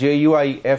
JUIF,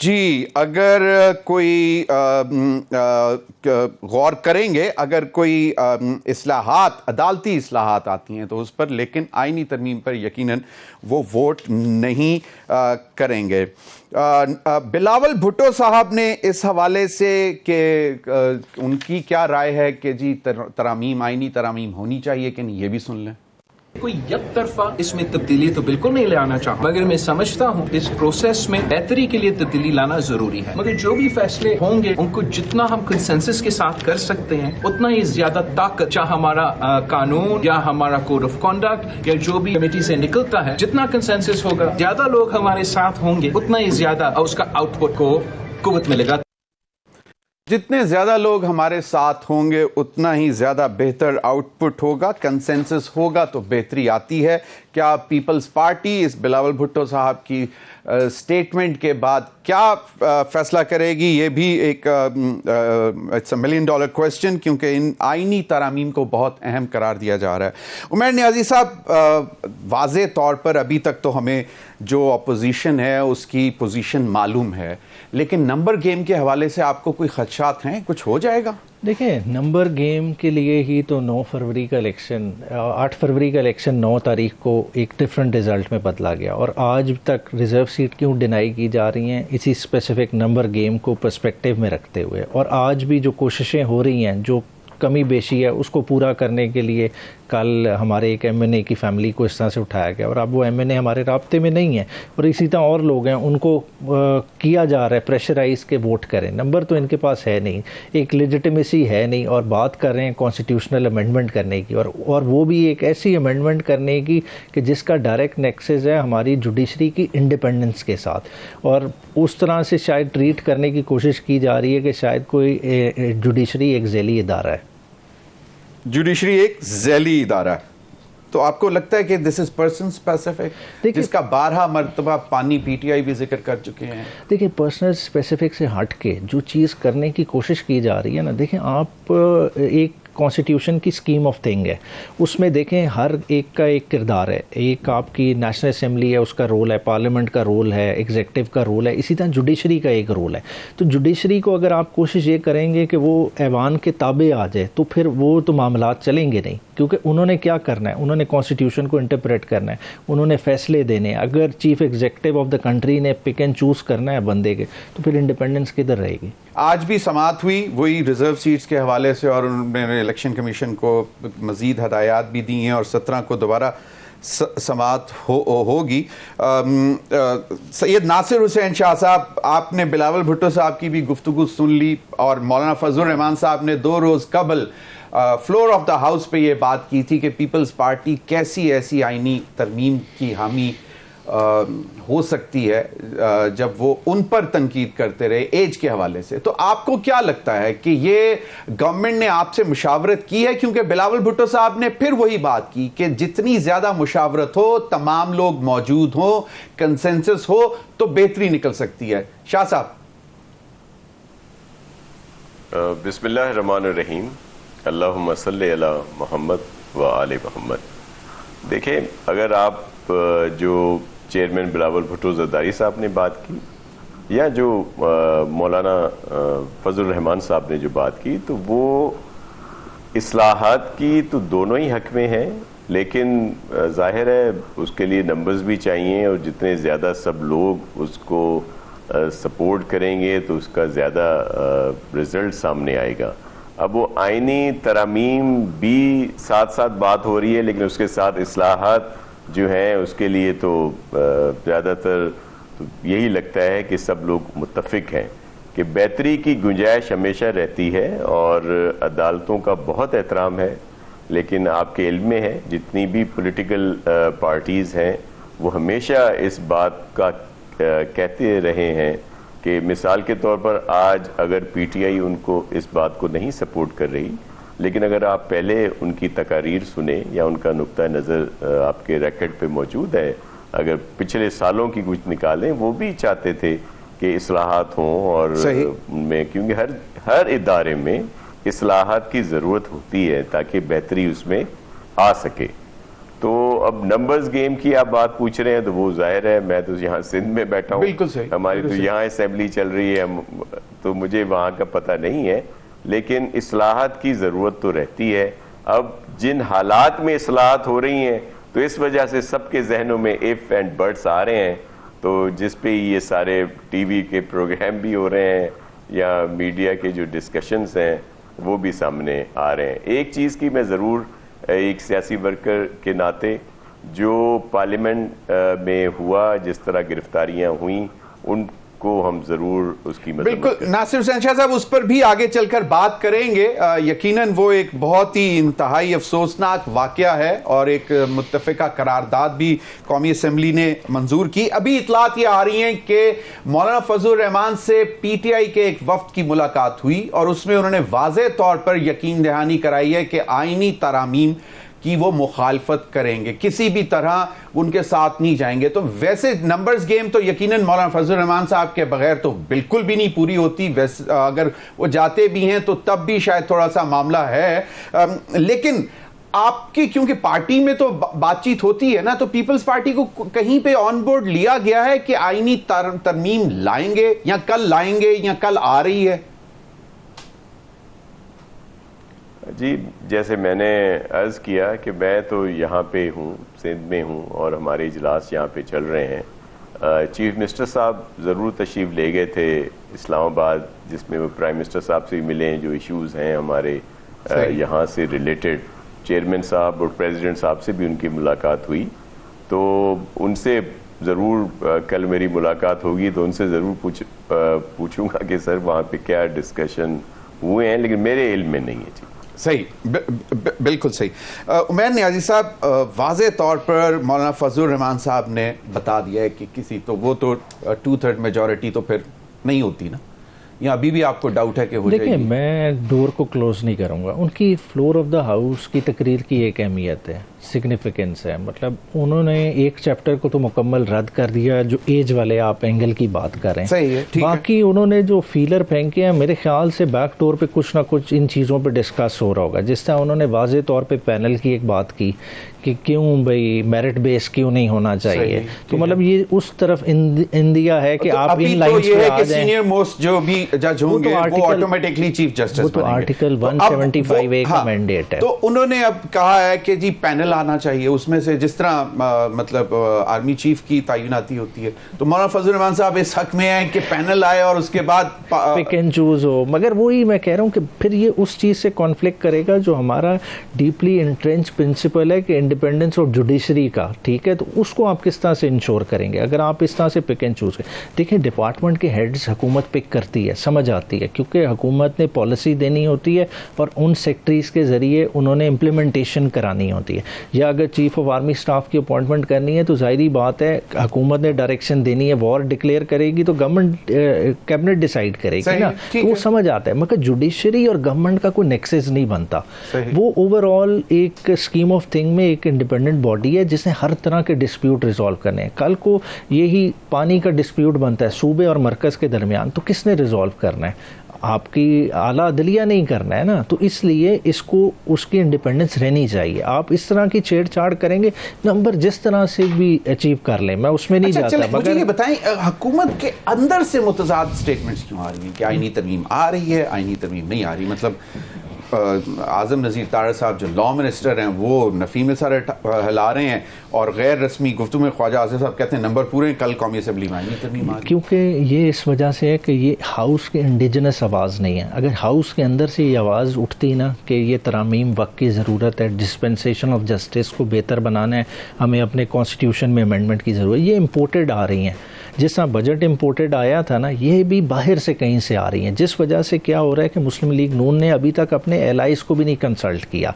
جی اگر کوئی غور کریں گے، اگر کوئی اصلاحات، عدالتی اصلاحات آتی ہیں تو اس پر، لیکن آئینی ترمیم پر یقیناً وہ ووٹ نہیں کریں گے۔ بلاول بھٹو صاحب نے اس حوالے سے کہ ان کی کیا رائے ہے کہ جی ترامیم، آئینی ترامیم ہونی چاہیے کہ نہیں، یہ بھی سن لیں۔ کوئی یک طرفہ اس میں تبدیلی تو بالکل نہیں لانا چاہوں، مگر میں سمجھتا ہوں اس پروسیس میں بہتری کے لیے تبدیلی لانا ضروری ہے، مگر جو بھی فیصلے ہوں گے ان کو جتنا ہم کنسنسس کے ساتھ کر سکتے ہیں اتنا ہی زیادہ طاقت، چاہے ہمارا قانون یا ہمارا کوڈ آف کنڈکٹ یا جو بھی کمیٹی سے نکلتا ہے، جتنا کنسنسس ہوگا، زیادہ لوگ ہمارے ساتھ ہوں گے، اتنا ہی زیادہ اس کا آؤٹ پٹ کو قوت ملے گا۔ جتنے زیادہ لوگ ہمارے ساتھ ہوں گے اتنا ہی زیادہ بہتر آؤٹ پٹ ہوگا، کنسنسس ہوگا تو بہتری آتی ہے۔ کیا پیپلز پارٹی اس بلاول بھٹو صاحب کی سٹیٹمنٹ کے بعد کیا فیصلہ کرے گی، یہ بھی ایک اٹس اے $1 ملین کویسچن، کیونکہ ان آئینی ترامیم کو بہت اہم قرار دیا جا رہا ہے۔ عمیر نیازی صاحب، واضح طور پر ابھی تک تو ہمیں جو اپوزیشن ہے اس کی پوزیشن معلوم ہے، لیکن نمبر گیم کے حوالے سے آپ کو کوئی خدشات ہیں؟ کچھ ہو جائے گا؟ دیکھیں، نمبر گیم کے لیے ہی تو 9 فروری کا الیکشن، 8 فروری کا الیکشن 9 تاریخ کو ایک ڈیفرنٹ رزلٹ میں بدلا گیا، اور آج تک ریزرو سیٹ کیوں ڈینائی کی جا رہی ہیں؟ اسی اسپیسیفک نمبر گیم کو پرسپیکٹیو میں رکھتے ہوئے، اور آج بھی جو کوششیں ہو رہی ہیں، جو کمی بیشی ہے اس کو پورا کرنے کے لیے کل ہمارے ایک ایم این اے کی فیملی کو اس طرح سے اٹھایا گیا، اور اب وہ ایم این اے ہمارے رابطے میں نہیں ہیں، اور اسی طرح اور لوگ ہیں، ان کو کیا جا رہا ہے پریشرائز کے ووٹ کریں۔ نمبر تو ان کے پاس ہے نہیں، ایک لیجیٹمیسی ہے نہیں، اور بات کر رہے ہیں کانسٹیٹیوشنل امینڈمنٹ کرنے کی، اور وہ بھی ایک ایسی امینڈمنٹ کرنے کی کہ جس کا ڈائریکٹ نیکسس ہے ہماری جوڈیشری کی انڈیپینڈنس کے ساتھ، اور اس طرح سے شاید ٹریٹ کرنے کی کوشش کی جا رہی ہے کہ شاید کوئی جوڈیشری ایک ذیلی ادارہ ہے۔ جوڈیشری ایک ذیلی ادارہ ہے، تو آپ کو لگتا ہے کہ دس از پرسن اسپیسیفک، جس کا 12 مرتبہ پانی پی ٹی آئی بھی ذکر کر چکے ہیں؟ دیکھیں، پرسنل اسپیسیفک سے ہٹ کے جو چیز کرنے کی کوشش کی جا رہی ہے نا، دیکھیں آپ ایک کانسٹیٹیوشن کی اسکیم آف تھنگ ہے، اس میں دیکھیں ہر ایک کا ایک کردار ہے، ایک آپ کی نیشنل اسمبلی ہے، اس کا رول ہے، پارلیمنٹ کا رول ہے، ایگزیکٹو کا رول ہے، اسی طرح جوڈیشری کا ایک رول ہے۔ تو جوڈیشری کو اگر آپ کوشش یہ کریں گے کہ وہ ایوان کے تابع آ جائے تو پھر وہ تو معاملات چلیں گے نہیں، کیونکہ انہوں نے کیا کرنا ہے، انہوں نے کانسٹیٹیوشن کو انٹرپریٹ کرنا ہے، انہوں نے فیصلے دینے ہیں۔ اگر chief executive of the country نے پک اینڈ چوز کرنا ہے بندے کے، تو پھر انڈیپینڈنس کدھر رہے گی؟ آج بھی سماعت ہوئی وہی ریزرو سیٹس کے حوالے سے، اور انہوں نے الیکشن کمیشن کو مزید ہدایات بھی دی ہیں، اور 17 کو دوبارہ سماعت ہوگی۔ سید ناصر حسین شاہ صاحب، آپ نے بلاول بھٹو صاحب کی بھی گفتگو سن لی، اور مولانا فضل الرحمان صاحب نے 2 روز قبل فلور آف دا ہاؤس پہ یہ بات کی تھی کہ پیپلز پارٹی کیسی ایسی آئینی ترمیم کی حامی ہو سکتی ہے جب وہ ان پر تنقید کرتے رہے ایج کے حوالے سے۔ تو آپ کو کیا لگتا ہے کہ یہ گورنمنٹ نے آپ سے مشاورت کی ہے؟ کیونکہ بلاول بھٹو صاحب نے پھر وہی بات کی کہ جتنی زیادہ مشاورت ہو، تمام لوگ موجود ہوں، کنسنسس ہو، تو بہتری نکل سکتی ہے۔ شاہ صاحب۔ بسم اللہ الرحمن الرحیم، اللہم صلی علی محمد و آل محمد۔ دیکھیں، اگر آپ جو چیئرمین بلاول بھٹو زرداری صاحب نے بات کی، یا جو مولانا فضل الرحمان صاحب نے جو بات کی، تو وہ اصلاحات کی تو دونوں ہی حق میں ہیں، لیکن ظاہر ہے اس کے لیے نمبرز بھی چاہیے، اور جتنے زیادہ سب لوگ اس کو سپورٹ کریں گے تو اس کا زیادہ رزلٹ سامنے آئے گا۔ اب وہ آئینی ترامیم بھی ساتھ ساتھ بات ہو رہی ہے، لیکن اس کے ساتھ اصلاحات جو ہیں اس کے لیے تو زیادہ تر یہی لگتا ہے کہ سب لوگ متفق ہیں کہ بہتری کی گنجائش ہمیشہ رہتی ہے، اور عدالتوں کا بہت احترام ہے، لیکن آپ کے علم میں ہے جتنی بھی پولیٹیکل پارٹیز ہیں وہ ہمیشہ اس بات کا کہتے رہے ہیں کہ مثال کے طور پر آج اگر پی ٹی آئی ان کو اس بات کو نہیں سپورٹ کر رہی، لیکن اگر آپ پہلے ان کی تقاریر سنیں یا ان کا نقطہ نظر آپ کے ریکارڈ پہ موجود ہے، اگر پچھلے سالوں کی کچھ نکالیں، وہ بھی چاہتے تھے کہ اصلاحات ہوں، اور ان میں کیونکہ ہر ادارے میں اصلاحات کی ضرورت ہوتی ہے تاکہ بہتری اس میں آ سکے۔ تو اب نمبرز گیم کی آپ بات پوچھ رہے ہیں تو وہ ظاہر ہے میں تو یہاں سندھ میں بیٹھا ہوں, بالکل صحیح, ہماری تو یہاں اسمبلی چل رہی ہے تو مجھے وہاں کا پتہ نہیں ہے, لیکن اصلاحات کی ضرورت تو رہتی ہے. اب جن حالات میں اصلاحات ہو رہی ہیں تو اس وجہ سے سب کے ذہنوں میں ایف اینڈ بٹس آ رہے ہیں, تو جس پہ یہ سارے ٹی وی کے پروگرام بھی ہو رہے ہیں یا میڈیا کے جو ڈسکشنز ہیں وہ بھی سامنے آ رہے ہیں. ایک چیز کی میں ضرور ایک سیاسی ورکر کے ناطے, جو پارلیمنٹ میں ہوا, جس طرح گرفتاریاں ہوئیں, ان کو ہم ضرور اس کی مذمت بالکل. ناصر حسین شاہ صاحب اس پر بھی آگے چل کر بات کریں گے. یقیناً وہ ایک بہت ہی انتہائی افسوسناک واقعہ ہے اور ایک متفقہ قرارداد بھی قومی اسمبلی نے منظور کی. ابھی اطلاعات یہ آ رہی ہیں کہ مولانا فضل الرحمان سے پی ٹی آئی کے ایک وفد کی ملاقات ہوئی اور اس میں انہوں نے واضح طور پر یقین دہانی کرائی ہے کہ آئینی ترامیم کی وہ مخالفت کریں گے, کسی بھی طرح ان کے ساتھ نہیں جائیں گے. تو ویسے نمبرز گیم تو یقیناً مولانا فضل الرحمان صاحب کے بغیر تو بالکل بھی نہیں پوری ہوتی. ویسے اگر وہ جاتے بھی ہیں تو تب بھی شاید تھوڑا سا معاملہ ہے, لیکن آپ کی کیونکہ پارٹی میں تو بات چیت ہوتی ہے نا, تو پیپلز پارٹی کو کہیں پہ آن بورڈ لیا گیا ہے کہ آئینی ترمیم لائیں گے یا کل لائیں گے یا کل آ رہی ہے؟ جی, جیسے میں نے عرض کیا کہ میں تو یہاں پہ ہوں, سندھ میں ہوں, اور ہمارے اجلاس یہاں پہ چل رہے ہیں. چیف منسٹر صاحب ضرور تشریف لے گئے تھے اسلام آباد, جس میں وہ پرائم منسٹر صاحب سے ملے, جو ایشوز ہیں ہمارے یہاں سے ریلیٹڈ. چیئرمین صاحب اور پریزیڈنٹ صاحب سے بھی ان کی ملاقات ہوئی, تو ان سے ضرور کل میری ملاقات ہوگی تو ان سے ضرور پوچھوں گا کہ سر وہاں پہ کیا ڈسکشن ہوئے ہیں, لیکن میرے علم میں نہیں ہے. جی صحیح, بالکل صحیح. عمیر نیازی صاحب, واضح طور پر مولانا فضل الرحمان صاحب نے بتا دیا ہے کہ کسی تو وہ تو 2/3 میجورٹی تو پھر نہیں ہوتی نا, یا ابھی بھی آپ کو ڈاؤٹ ہے کہ ہو جائے گی؟ دیکھیں, میں ڈور کو کلوز نہیں کروں گا. ان کی فلور آف دا ہاؤس کی تقریر کی ایک اہمیت ہے, سگنیفیکنس ہے. مطلب انہوں نے ایک چیپٹر کو تو مکمل رد کر دیا, جو ایج والے آپ اینگل کی بات کر رہے ہیں. صحیح ہے, باقی انہوں نے جو فیلر پھینکے ہیں, میرے خیال سے بیک ڈور پہ کچھ نہ کچھ ان چیزوں پہ ڈسکس ہو رہا ہوگا. جس طرح انہوں نے واضح طور پہ پینل کی ایک بات کی کہ کیوں بھائی میرٹ بیس کیوں نہیں ہونا چاہیے, تو مطلب یہ اس طرف اندیا ہے کہ آپ ان لائنز پہ آ جائیں. سینئر موسٹ جو بھی جج ہوں گے وہ آٹومیٹکلی چیف جسٹس, وہ تو آرٹیکل 175A کا مینڈیٹ ہے. تو انہوں نے اب کہا ہے کہ جی پینل آنا چاہیے, اس میں سے جس طرح مطلب آرمی چیف کی تعیناتی ہوتی ہے, تو مولانا فضل الرحمان صاحب اس حق میں ہیں کہ پینل آئے اور اس کے بعد پک اینڈ چوز ہو. مگر وہی میں کہہ رہا ہوں کہ پھر یہ اس چیز سے کانفلکٹ کرے گا جو ہمارا ڈیپلی انٹرینچ پرنسپل ہے کہ انڈیپینڈنس آف جوڈیشری کا, ٹھیک ہے, تو اس کو آپ کس طرح سے انشور کریں گے اگر آپ اس طرح سے پک اینڈ چوز کریں. دیکھیں, ڈپارٹمنٹ کے ہیڈز حکومت پک کرتی ہے, سمجھ آتی ہے, کیونکہ حکومت نے پالیسی دینی ہوتی ہے اور ان سیکٹریز کے ذریعے انہوں نے امپلیمنٹیشن کرانی ہوتی ہے. یا اگر چیف آف آرمی اسٹاف کی اپوائنٹمنٹ کرنی ہے تو ظاہری بات ہے حکومت نے ڈائریکشن دینی ہے, وار ڈکلیئر کرے گی تو گورنمنٹ کیبنٹ ڈیسائیڈ کرے گی نا, تو وہ سمجھ آتا ہے. مگر جوڈیشری اور گورنمنٹ کا کوئی نیکسس نہیں بنتا, وہ اوور آل ایک اسکیم آف تھنگ میں ایک انڈیپینڈنٹ باڈی ہے جس نے ہر طرح کے ڈسپیوٹ ریزالو کرنے ہیں. کل کو یہی پانی کا ڈسپیوٹ بنتا ہے صوبے اور مرکز کے درمیان, تو کس نے ریزالو کرنا ہے؟ آپ کی اعلیٰ عدلیہ نہیں کرنا ہے نا. تو اس لیے اس کو اس کی انڈیپینڈنس رہنی چاہیے. آپ اس طرح کی چھیڑ چھاڑ کریں گے, نمبر جس طرح سے بھی اچیو کر لیں, میں اس میں نہیں جاتا. مجھے یہ بتائیں, حکومت کے اندر سے متضاد سٹیٹمنٹس کیوں آ رہی ہیں کہ آئینی ترمیم آ رہی ہے, آئینی ترمیم نہیں آ رہی؟ مطلب اعظم نذیر تارڑ صاحب جو لا منسٹر ہیں وہ نفی میں سر ہلا رہے ہیں, اور غیر رسمی گفتگو میں خواجہ آصف صاحب کہتے ہیں نمبر پورے ہیں, کل قومی اسمبلی میں آئینی ترمیم آ رہی ہے. کیونکہ یہ اس وجہ سے ہے کہ یہ ہاؤس کے انڈیجنس آواز نہیں ہے. اگر ہاؤس کے اندر سے یہ آواز اٹھتی نا کہ یہ ترامیم وقت کی ضرورت ہے, ڈسپینسیشن آف جسٹس کو بہتر بنانا ہے, ہمیں اپنے کانسٹیٹیوشن میں امینڈمنٹ کی ضرورت ہے, یہ امپورٹڈ آ رہی ہیں. جس طرح بجٹ امپورٹڈ آیا تھا نا, یہ بھی باہر سے کہیں سے آ رہی ہیں, جس وجہ سے کیا ہو رہا ہے کہ مسلم لیگ نون نے ابھی تک اپنے ایلائز کو بھی نہیں کنسلٹ کیا.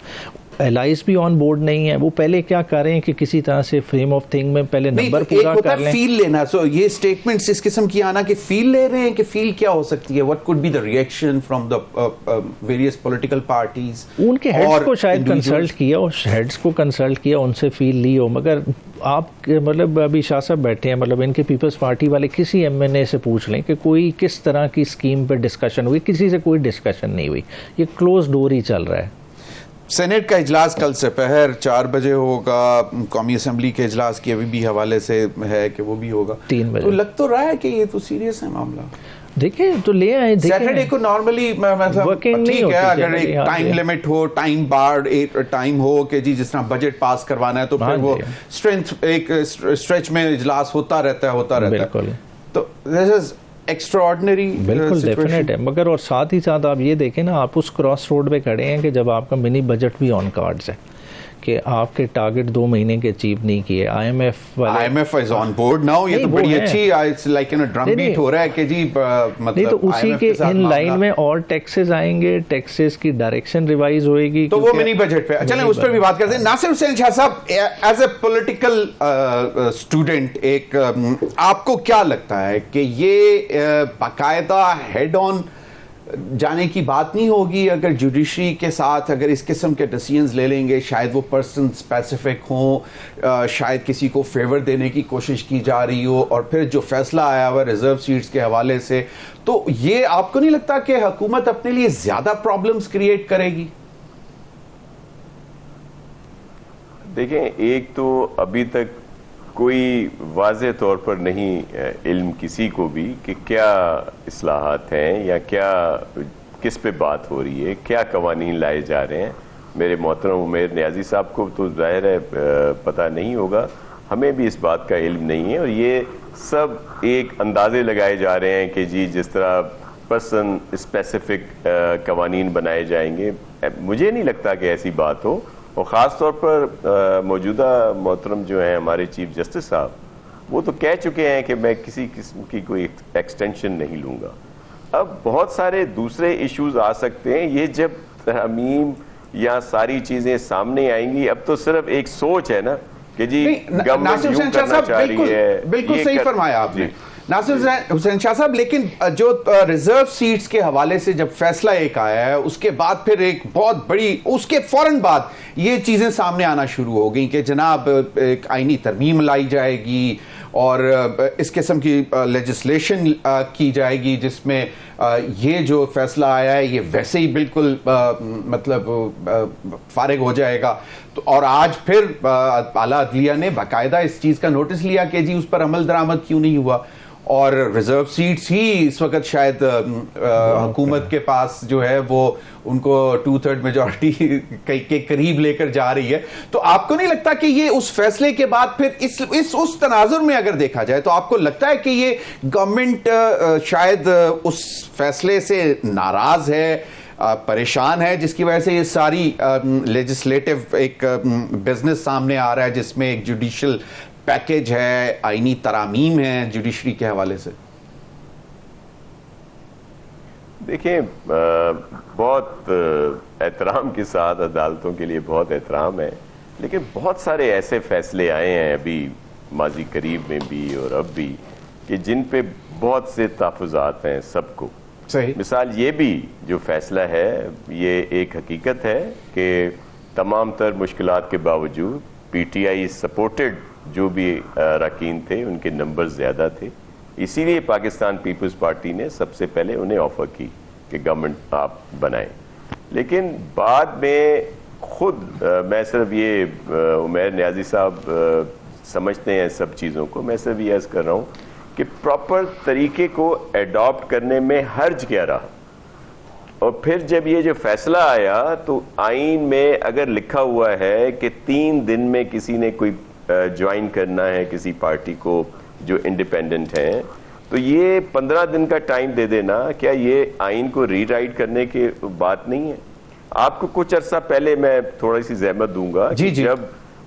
ایلائز بھی آن بورڈ نہیں ہے. وہ پہلے کیا کر رہے ہیں کہ کسی طرح سے فریم آف تھنگ میں پہلے نمبر پورا کر لیں. فیل لینا, سو یہ سٹیٹمنٹس اس قسم کی آنا کہ فیل لے رہے ہیں, کہ فیل کیا ہو سکتی ہے, what could be the reaction from the various political parties. ان کے ہیڈز کو شاید کنسلٹ کیا, اور ہیڈز کو کنسلٹ کیا, ان سے فیل لی ہو. مگر آپ مطلب ابھی شاہ صاحب بیٹھے ہیں, مطلب ان کے پیپلز پارٹی والے کسی ایم این اے سے پوچھ لیں کہ کوئی کس طرح کی اسکیم پہ ڈسکشن ہوئی, کسی سے کوئی ڈسکشن نہیں ہوئی, یہ کلوز ڈور ہی چل رہا ہے. سینٹ کا اجلاس کل سے پہر 4 بجے ہوگا. قومی اسمبلی کے اجلاس کی ابھی بھی حوالے سے ہے کہ وہ بھی ہوگا 3 بجے. تو لگ تو رہا ہے کہ یہ تو سیریس ہے معاملہ. دیکھیں تو لے آئے. سیٹرڈے کو نارملی ٹھیک ہے اگر ایک ٹائم لمٹ ہو, ٹائم بارڈ ایک ٹائم ہو کہ جی جس طرح بجٹ پاس کروانا ہے تو پھر وہ اسٹرینتھ ایک اسٹریچ میں اجلاس ہوتا رہتا ہے. بالکل. تو دس از ایکسٹراڈنری. بالکل ڈیفینیٹ ہے. مگر اور ساتھ ہی ساتھ آپ یہ دیکھیں نا, آپ اس کراس روڈ پہ کھڑے ہیں کہ جب آپ کا منی بجٹ بھی آن کارڈز ہے کہ آپ کے ٹارگٹ 2 مہینے کے اچیو نہیں کیے. I M F is on board now. یہ تو بڑی اچھی لائک ڈرم بیٹ ہو رہا ہے کہ جی مطلب نہیں تو اسی کے ان لائن میں اور ٹیکسز آئیں گے, ٹیکسز کی ڈائریکشن ریوائز ہوئے گی تو وہ منی بجٹ پہ. چلیں اس پہ بھی بات کرتے ہیں. ناصر حسین شاہ صاحب, ایز اے پولیٹیکل اسٹوڈنٹ, ایک آپ کو کیا لگتا ہے کہ یہ باقاعدہ ہیڈ آن جانے کی بات نہیں ہوگی اگر جوڈیشری کے ساتھ اگر اس قسم کے ڈیسیژنز لے لیں گے, شاید وہ پرسن اسپیسیفک ہوں, شاید کسی کو فیور دینے کی کوشش کی جا رہی ہو, اور پھر جو فیصلہ آیا ہوا ریزرو سیٹس کے حوالے سے, تو یہ آپ کو نہیں لگتا کہ حکومت اپنے لیے زیادہ پرابلمز کریٹ کرے گی؟ دیکھیں, ایک تو ابھی تک کوئی واضح طور پر نہیں علم کسی کو بھی کہ کیا اصلاحات ہیں یا کس پہ بات ہو رہی ہے, کیا قوانین لائے جا رہے ہیں. میرے محترم عمیر نیازی صاحب کو تو ظاہر ہے پتہ نہیں ہوگا, ہمیں بھی اس بات کا علم نہیں ہے, اور یہ سب ایک اندازے لگائے جا رہے ہیں کہ جی جس طرح پرسن اسپیسیفک قوانین بنائے جائیں گے. مجھے نہیں لگتا کہ ایسی بات ہو, اور خاص طور پر موجودہ محترم جو ہیں ہمارے چیف جسٹس صاحب, وہ تو کہہ چکے ہیں کہ میں کسی قسم کی کوئی ایکسٹینشن نہیں لوں گا. اب بہت سارے دوسرے ایشوز آ سکتے ہیں, یہ جب ترمیم یا ساری چیزیں سامنے آئیں گی. اب تو صرف ایک سوچ ہے نا کہ جی گورنمنٹ یوں کرنا چاہ رہی ہے. بالکل صحیح فرمایا آپ نے ناصر حسین شاہ صاحب, لیکن جو ریزرو سیٹس کے حوالے سے جب فیصلہ ایک آیا ہے, اس کے بعد پھر ایک بہت بڑی, اس کے فوراً بعد یہ چیزیں سامنے آنا شروع ہو گئیں کہ جناب ایک آئینی ترمیم لائی جائے گی اور اس قسم کی لیجسلیشن کی جائے گی جس میں یہ جو فیصلہ آیا ہے یہ ویسے ہی بالکل مطلب فارغ ہو جائے گا. تو اور آج پھر اعلیٰ عدلیہ نے باقاعدہ اس چیز کا نوٹس لیا کہ جی اس پر عمل درآمد کیوں نہیں ہوا, اور ریزرو سیٹس ہی اس وقت شاید حکومت کے پاس جو ہے وہ ان کو 2/3 میجورٹی کے قریب لے کر جا رہی ہے. تو آپ کو نہیں لگتا کہ یہ اس فیصلے کے بعد پھر اس تناظر میں اگر دیکھا جائے تو آپ کو لگتا ہے کہ یہ گورنمنٹ شاید اس فیصلے سے ناراض ہے, پریشان ہے, جس کی وجہ سے یہ ساری لیجسلیٹو ایک بزنس سامنے آ رہا ہے جس میں ایک جوڈیشل پیکج ہے, آئینی ترامیم ہے جوڈیشری کے حوالے سے؟ دیکھیں, بہت احترام کے ساتھ عدالتوں کے لیے بہت احترام ہے, لیکن بہت سارے ایسے فیصلے آئے ہیں ابھی ماضی قریب میں بھی اور اب بھی کہ جن پہ بہت سے تحفظات ہیں سب کو. صحیح. مثال یہ بھی جو فیصلہ ہے یہ ایک حقیقت ہے کہ تمام تر مشکلات کے باوجود پی ٹی آئی سپورٹڈ جو بھی اراکین تھے ان کے نمبر زیادہ تھے, اسی لیے پاکستان پیپلز پارٹی نے سب سے پہلے انہیں آفر کی کہ گورنمنٹ آپ بنائیں. لیکن بعد میں خود میں صرف یہ عمیر نیازی صاحب سمجھتے ہیں سب چیزوں کو, میں صرف یہ عرض کر رہا ہوں کہ پراپر طریقے کو ایڈاپٹ کرنے میں حرج کیا رہا. اور پھر جب یہ جو فیصلہ آیا تو آئین میں اگر لکھا ہوا ہے کہ 3 دن میں کسی نے کوئی جوائن کرنا ہے کسی پارٹی کو جو انڈیپینڈنٹ ہیں, تو یہ 15 دن کا ٹائم دے دینا, کیا یہ آئین کو ری رائٹ کرنے کی بات نہیں ہے؟ آپ کو کچھ عرصہ پہلے میں تھوڑی سی زحمت دوں گا کہ جب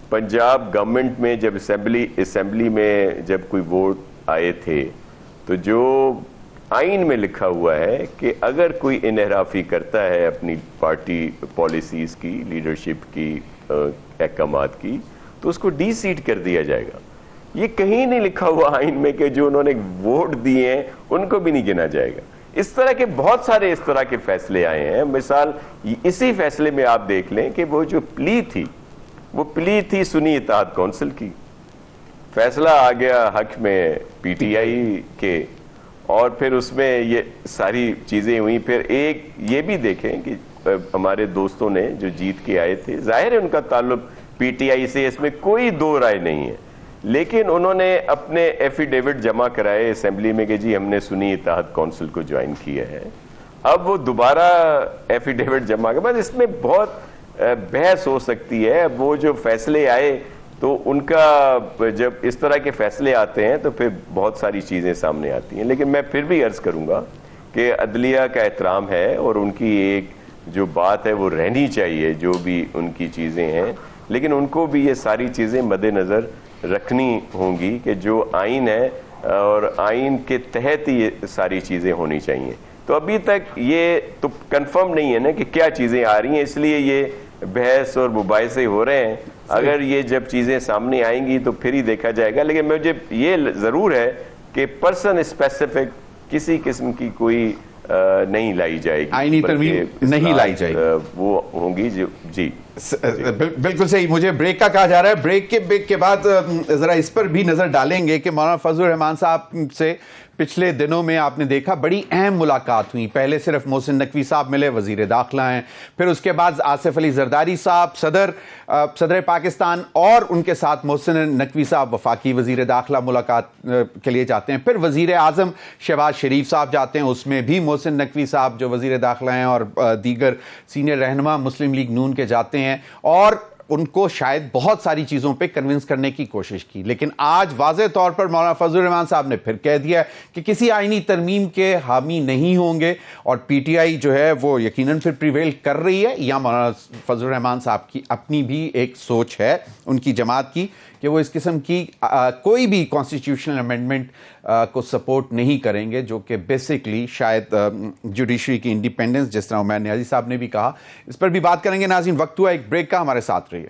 پنجاب گورنمنٹ میں جب اسمبلی میں جب کوئی ووٹ آئے تھے تو جو آئین میں لکھا ہوا ہے کہ اگر کوئی انحرافی کرتا ہے اپنی پارٹی پالیسیز کی, لیڈرشپ کی, احکامات کی, تو اس کو ڈی سیٹ کر دیا جائے گا. یہ کہیں نہیں لکھا ہوا آئین میں کہ جو انہوں نے ووٹ دیے ہیں ان کو بھی نہیں گنا جائے گا. اس طرح کے بہت سارے اس طرح کے فیصلے آئے ہیں. مثال اسی فیصلے میں آپ دیکھ لیں کہ وہ جو پلی تھی وہ پلی تھی سنی اتحاد کونسل کی, فیصلہ آ گیا حق میں پی ٹی آئی کے, اور پھر اس میں یہ ساری چیزیں ہوئی. پھر ایک یہ بھی دیکھیں کہ ہمارے دوستوں نے جو جیت کے آئے تھے، ظاہر ہے ان کا تعلق پی ٹی آئی سے، اس میں کوئی دو رائے نہیں ہے، لیکن انہوں نے اپنے ایفیڈیوٹ جمع کرائے اسمبلی میں کہ جی ہم نے سنی اتحاد کونسل کو جوائن کیا ہے. اب وہ دوبارہ ایفیڈیوٹ جمع کر، بس اس میں بہت بحث ہو سکتی ہے. اب وہ جو فیصلے آئے تو ان کا جب اس طرح کے فیصلے آتے ہیں تو پھر بہت ساری چیزیں سامنے آتی ہیں. لیکن میں پھر بھی عرض کروں گا کہ عدلیہ کا احترام ہے اور ان کی ایک جو بات ہے وہ رہنی چاہیے، جو بھی ان کی چیزیں ہیں، لیکن ان کو بھی یہ ساری چیزیں مد نظر رکھنی ہوں گی کہ جو آئین ہے اور آئین کے تحت ہی یہ ساری چیزیں ہونی چاہیے. تو ابھی تک یہ تو کنفرم نہیں ہے نا کہ کیا چیزیں آ رہی ہیں، اس لیے یہ بحث اور مباحثے ہو رہے ہیں. اگر یہ جب چیزیں سامنے آئیں گی تو پھر ہی دیکھا جائے گا. لیکن مجھے یہ ضرور ہے کہ پرسن اسپیسیفک کسی قسم کی کوئی نہیں لائی جائے گی، آئینی ترمیم نہیں لائی جائے گی، وہ ہوں گی. جی بالکل صحیح. مجھے بریک کا کہا جا رہا ہے. بریک کے بعد ذرا اس پر بھی نظر ڈالیں گے کہ مولانا فضل الرحمان صاحب سے پچھلے دنوں میں آپ نے دیکھا بڑی اہم ملاقات ہوئی. پہلے صرف محسن نقوی صاحب ملے، وزیر داخلہ ہیں، پھر اس کے بعد آصف علی زرداری صاحب صدر پاکستان اور ان کے ساتھ محسن نقوی صاحب وفاقی وزیر داخلہ ملاقات کے لیے جاتے ہیں. پھر وزیر اعظم شہباز شریف صاحب جاتے ہیں، اس میں بھی محسن نقوی صاحب جو وزیر داخلہ ہیں اور دیگر سینئر رہنما مسلم لیگ نون کے جاتے ہیں اور ان کو شاید بہت ساری چیزوں پہ کنونس کرنے کی کوشش کی. لیکن آج واضح طور پر مولانا فضل الرحمان صاحب نے پھر کہہ دیا کہ کسی آئینی ترمیم کے حامی نہیں ہوں گے اور پی ٹی آئی جو ہے وہ یقیناً پھر پریویل کر رہی ہے. یا مولانا فضل الرحمان صاحب کی اپنی بھی ایک سوچ ہے ان کی جماعت کی کہ وہ اس قسم کی کوئی بھی کانسٹیٹیوشنل امینڈمنٹ کو سپورٹ نہیں کریں گے، جو کہ بیسکلی شاید جوڈیشری کی انڈیپینڈنس، جس طرح عمیر نیازی صاحب نے بھی کہا. اس پر بھی بات کریں گے. ناظرین، وقت ہوا ایک بریک کا، ہمارے ساتھ رہیے.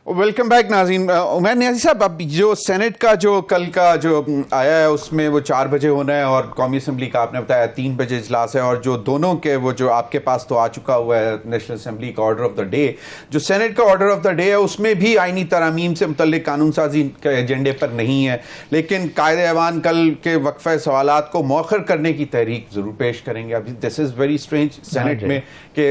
ویلکم بیک ناظرین. عمیر نیازی صاحب، اب جو سینٹ کا جو کل کا جو آیا ہے اس میں وہ 4 بجے ہونا ہے اور قومی اسمبلی کا آپ نے بتایا 3 بجے اجلاس ہے، اور جو دونوں کے وہ جو آپ کے پاس تو آ چکا ہوا ہے نیشنل اسمبلی کا آرڈر آف دا ڈے، جو سینٹ کا آرڈر آف دا ڈے ہے اس میں بھی آئینی ترامیم سے متعلق قانون سازی کے ایجنڈے پر نہیں ہے، لیکن قائد ایوان کل کے وقفہ سوالات کو مؤخر کرنے کی تحریک ضرور پیش کریں گے. اب دس از ویری اسٹرینج سینٹ میں کہ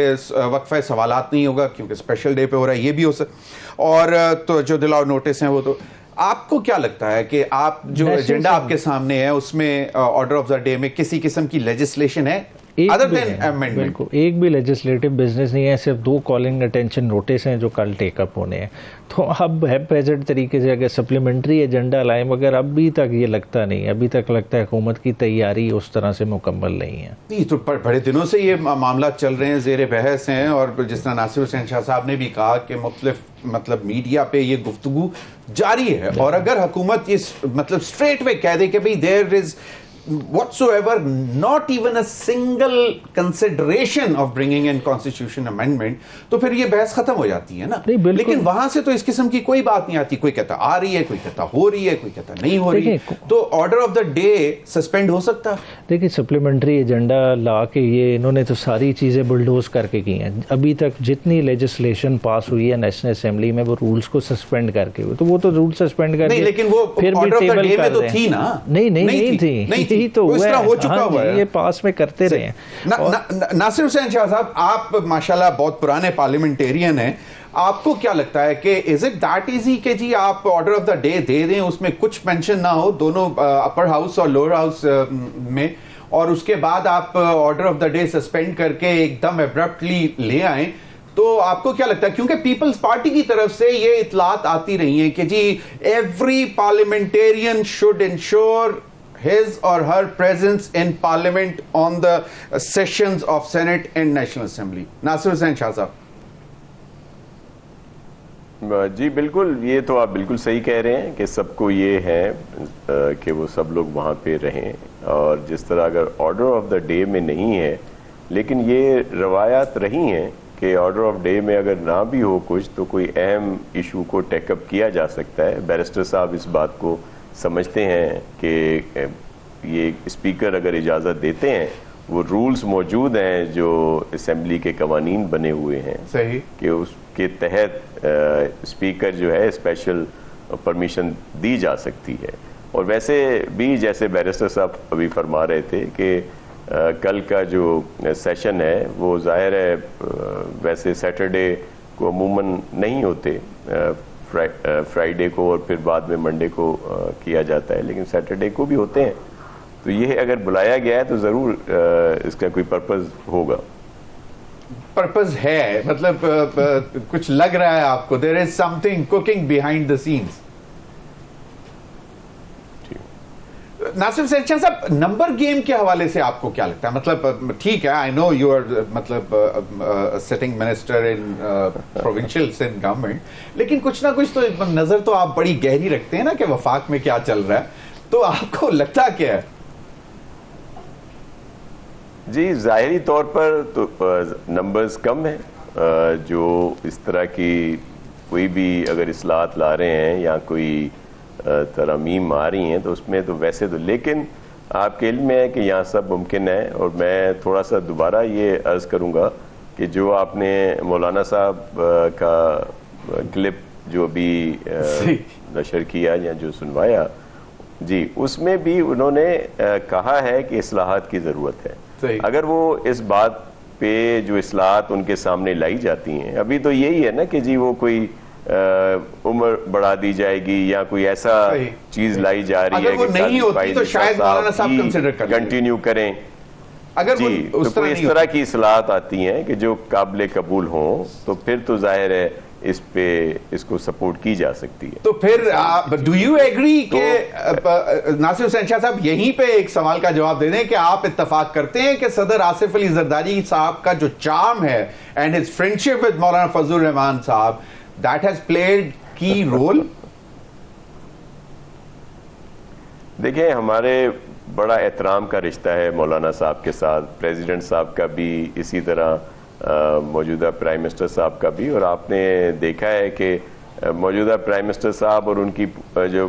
وقفہ سوالات نہیں ہوگا کیونکہ اسپیشل ڈے پہ ہو رہا ہے، یہ بھی ہو سکتا. اور تو جو دلاؤ نوٹس ہیں وہ تو آپ کو کیا لگتا ہے کہ آپ جو ایجنڈا آپ کے سامنے ہے اس میں آرڈر آف دا ڈے میں کسی قسم کی لیجسلیشن ہے ادر دین امینڈمنٹ؟ بالکل ایک بھی لیجسلیٹو بزنس نہیں ہے، صرف 2 کالنگ اٹینشن نوٹس ہیں جو کل ٹیک اپ ہونے ہیں. تو اب ہے پیزنٹ طریقے سے اگر سپلیمنٹری ایجنڈا لائیں، مگر ابھی تک یہ لگتا نہیں، ابھی تک لگتا ہے حکومت کی تیاری اس طرح سے مکمل نہیں ہے. نہیں تو بڑے دنوں سے یہ معاملات چل رہے ہیں، زیر بحث ہیں، اور جس طرح ناصر حسین شاہ صاحب نے بھی کہا کہ مختلف میڈیا پہ یہ گفتگو جاری ہے. اور اگر حکومت یہ اسٹریٹ وے کہہ دے کہ بھئی دیر از whatsoever not even a single consideration of bringing in constitution amendment, تو پھر یہ بحث ختم ہو جاتی ہے نا. لیکن وہاں سے تو اس قسم کی کوئی بات نہیں آتی، کوئی کہتا آ رہی ہے، کوئی کہتا ہو رہی ہے، کوئی کہتا نہیں ہو رہی ہے. تو order of the day suspend ہو سکتا ہے. دیکھیں سپلیمنٹری ایجنڈا لا کے یہ انہوں نے تو ساری چیزیں بلڈوز کر کے کی ہیں. ابھی تک جتنی لیجسلیشن پاس ہوئی ہے نیشنل اسمبلی میں وہ رولز کو سسپینڈ کر کے، تو وہ تو رول سسپینڈ کر کے لیکن وہ پھر بھی ٹیبل کر دیں. تھی نا؟ نہیں تھی، یہی تو اس طرح ہو چکا ہوا ہے، یہ پاس میں کرتے رہے ہیں. ناصر حسین شاہ صاحب، آپ ماشاءاللہ بہت پرانے پارلیمنٹیرین ہیں، آپ کو کیا لگتا ہے کہ از اٹ دیٹ ایزی کہ جی آپ order of the day they دیں، اس میں کچھ مینشن نہ ہو دونوں اپر ہاؤس اور لوور ہاؤس میں، اور اس کے بعد آپ order of the day suspend کر کے ایک دم ایبرپٹلی لے آئیں؟ تو آپ کو کیا لگتا ہے، کیونکہ پیپلز پارٹی کی طرف سے یہ اطلاعات آتی رہی ہیں کہ جی every parliamentarian should ensure his or her presence in parliament on the sessions of Senate and National Assembly. ناصر حسین شاہ صاحب. جی بالکل، یہ تو آپ بالکل صحیح کہہ رہے ہیں کہ سب کو یہ ہے کہ وہ سب لوگ وہاں پہ رہیں، اور جس طرح اگر آرڈر آف دا ڈے میں نہیں ہے، لیکن یہ روایات رہی ہیں کہ آرڈر آف ڈے میں اگر نہ بھی ہو کچھ تو کوئی اہم ایشو کو ٹیک اپ کیا جا سکتا ہے. بیرسٹر صاحب اس بات کو سمجھتے ہیں کہ یہ اسپیکر اگر اجازت دیتے ہیں، وہ رولز موجود ہیں جو اسمبلی کے قوانین بنے ہوئے ہیں صحیح کہ اس کے تحت اسپیکر جو ہے اسپیشل پرمیشن دی جا سکتی ہے. اور ویسے بھی جیسے بیرسٹر صاحب ابھی فرما رہے تھے کہ کل کا جو سیشن ہے وہ ظاہر ہے ویسے سیٹرڈے کو عموماً نہیں ہوتے، فرائیڈے کو اور پھر بعد میں منڈے کو کیا جاتا ہے، لیکن سیٹرڈے کو بھی ہوتے ہیں. تو یہ اگر بلایا گیا ہے تو ضرور اس کا کوئی پرپز ہوگا. پرپز ہے، مطلب کچھ لگ رہا ہے آپ کو there is something cooking behind the scenes. Nasir Hussain Shah صاحب، نمبر گیم کے حوالے سے آپ کو کیا لگتا ہے؟ مطلب ٹھیک ہے، آئی نو یو آر مطلب سٹنگ منسٹر ان پروونشل سندھ گورنمنٹ، لیکن کچھ نہ کچھ تو نظر تو آپ بڑی گہری رکھتے ہیں نا کہ وفاق میں کیا چل رہا ہے، تو آپ کو لگتا کیا ہے؟ جی ظاہری طور پر تو نمبرز کم ہیں. جو اس طرح کی کوئی بھی اگر اصلاحات لا رہے ہیں یا کوئی ترامیم آ رہی ہیں تو اس میں تو ویسے تو، لیکن آپ کے علم میں ہے کہ یہاں سب ممکن ہے. اور میں تھوڑا سا دوبارہ یہ عرض کروں گا کہ جو آپ نے مولانا صاحب کا کلپ جو ابھی نشر کیا یا جو سنوایا، جی اس میں بھی انہوں نے کہا ہے کہ اصلاحات کی ضرورت ہے. اگر وہ اس بات پہ جو اصلاحات ان کے سامنے لائی جاتی ہیں، ابھی تو یہی ہے نا کہ جی وہ کوئی عمر بڑھا دی جائے گی یا کوئی ایسا چیز لائی جا رہی ہے کہ نہیں ہوتی تو شاید مولانا صاحب کنسیڈر کریں، کنٹینیو کریں. اگر جی تو کوئی اس طرح کی اصلاحات آتی ہیں کہ جو قابل قبول ہوں تو پھر تو ظاہر ہے اس پہ اس کو سپورٹ کی جا سکتی ہے. تو پھر ڈو یو ایگری کہ ناصر حسین شاہ صاحب یہیں پہ ایک سوال کا جواب دے دیں کہ آپ اتفاق کرتے ہیں کہ صدر آصف علی زرداری صاحب کا جو چارم ہے اینڈ ہز فرینڈشپ ود مولانا فضل الرحمان صاحب that has played key role؟ دیکھیں ہمارے بڑا احترام کا رشتہ ہے مولانا صاحب کے ساتھ، پریزیڈنٹ صاحب کا بھی اسی طرح، موجودہ پرائم منسٹر صاحب کا بھی. اور آپ نے دیکھا ہے کہ موجودہ پرائم منسٹر صاحب اور ان کی جو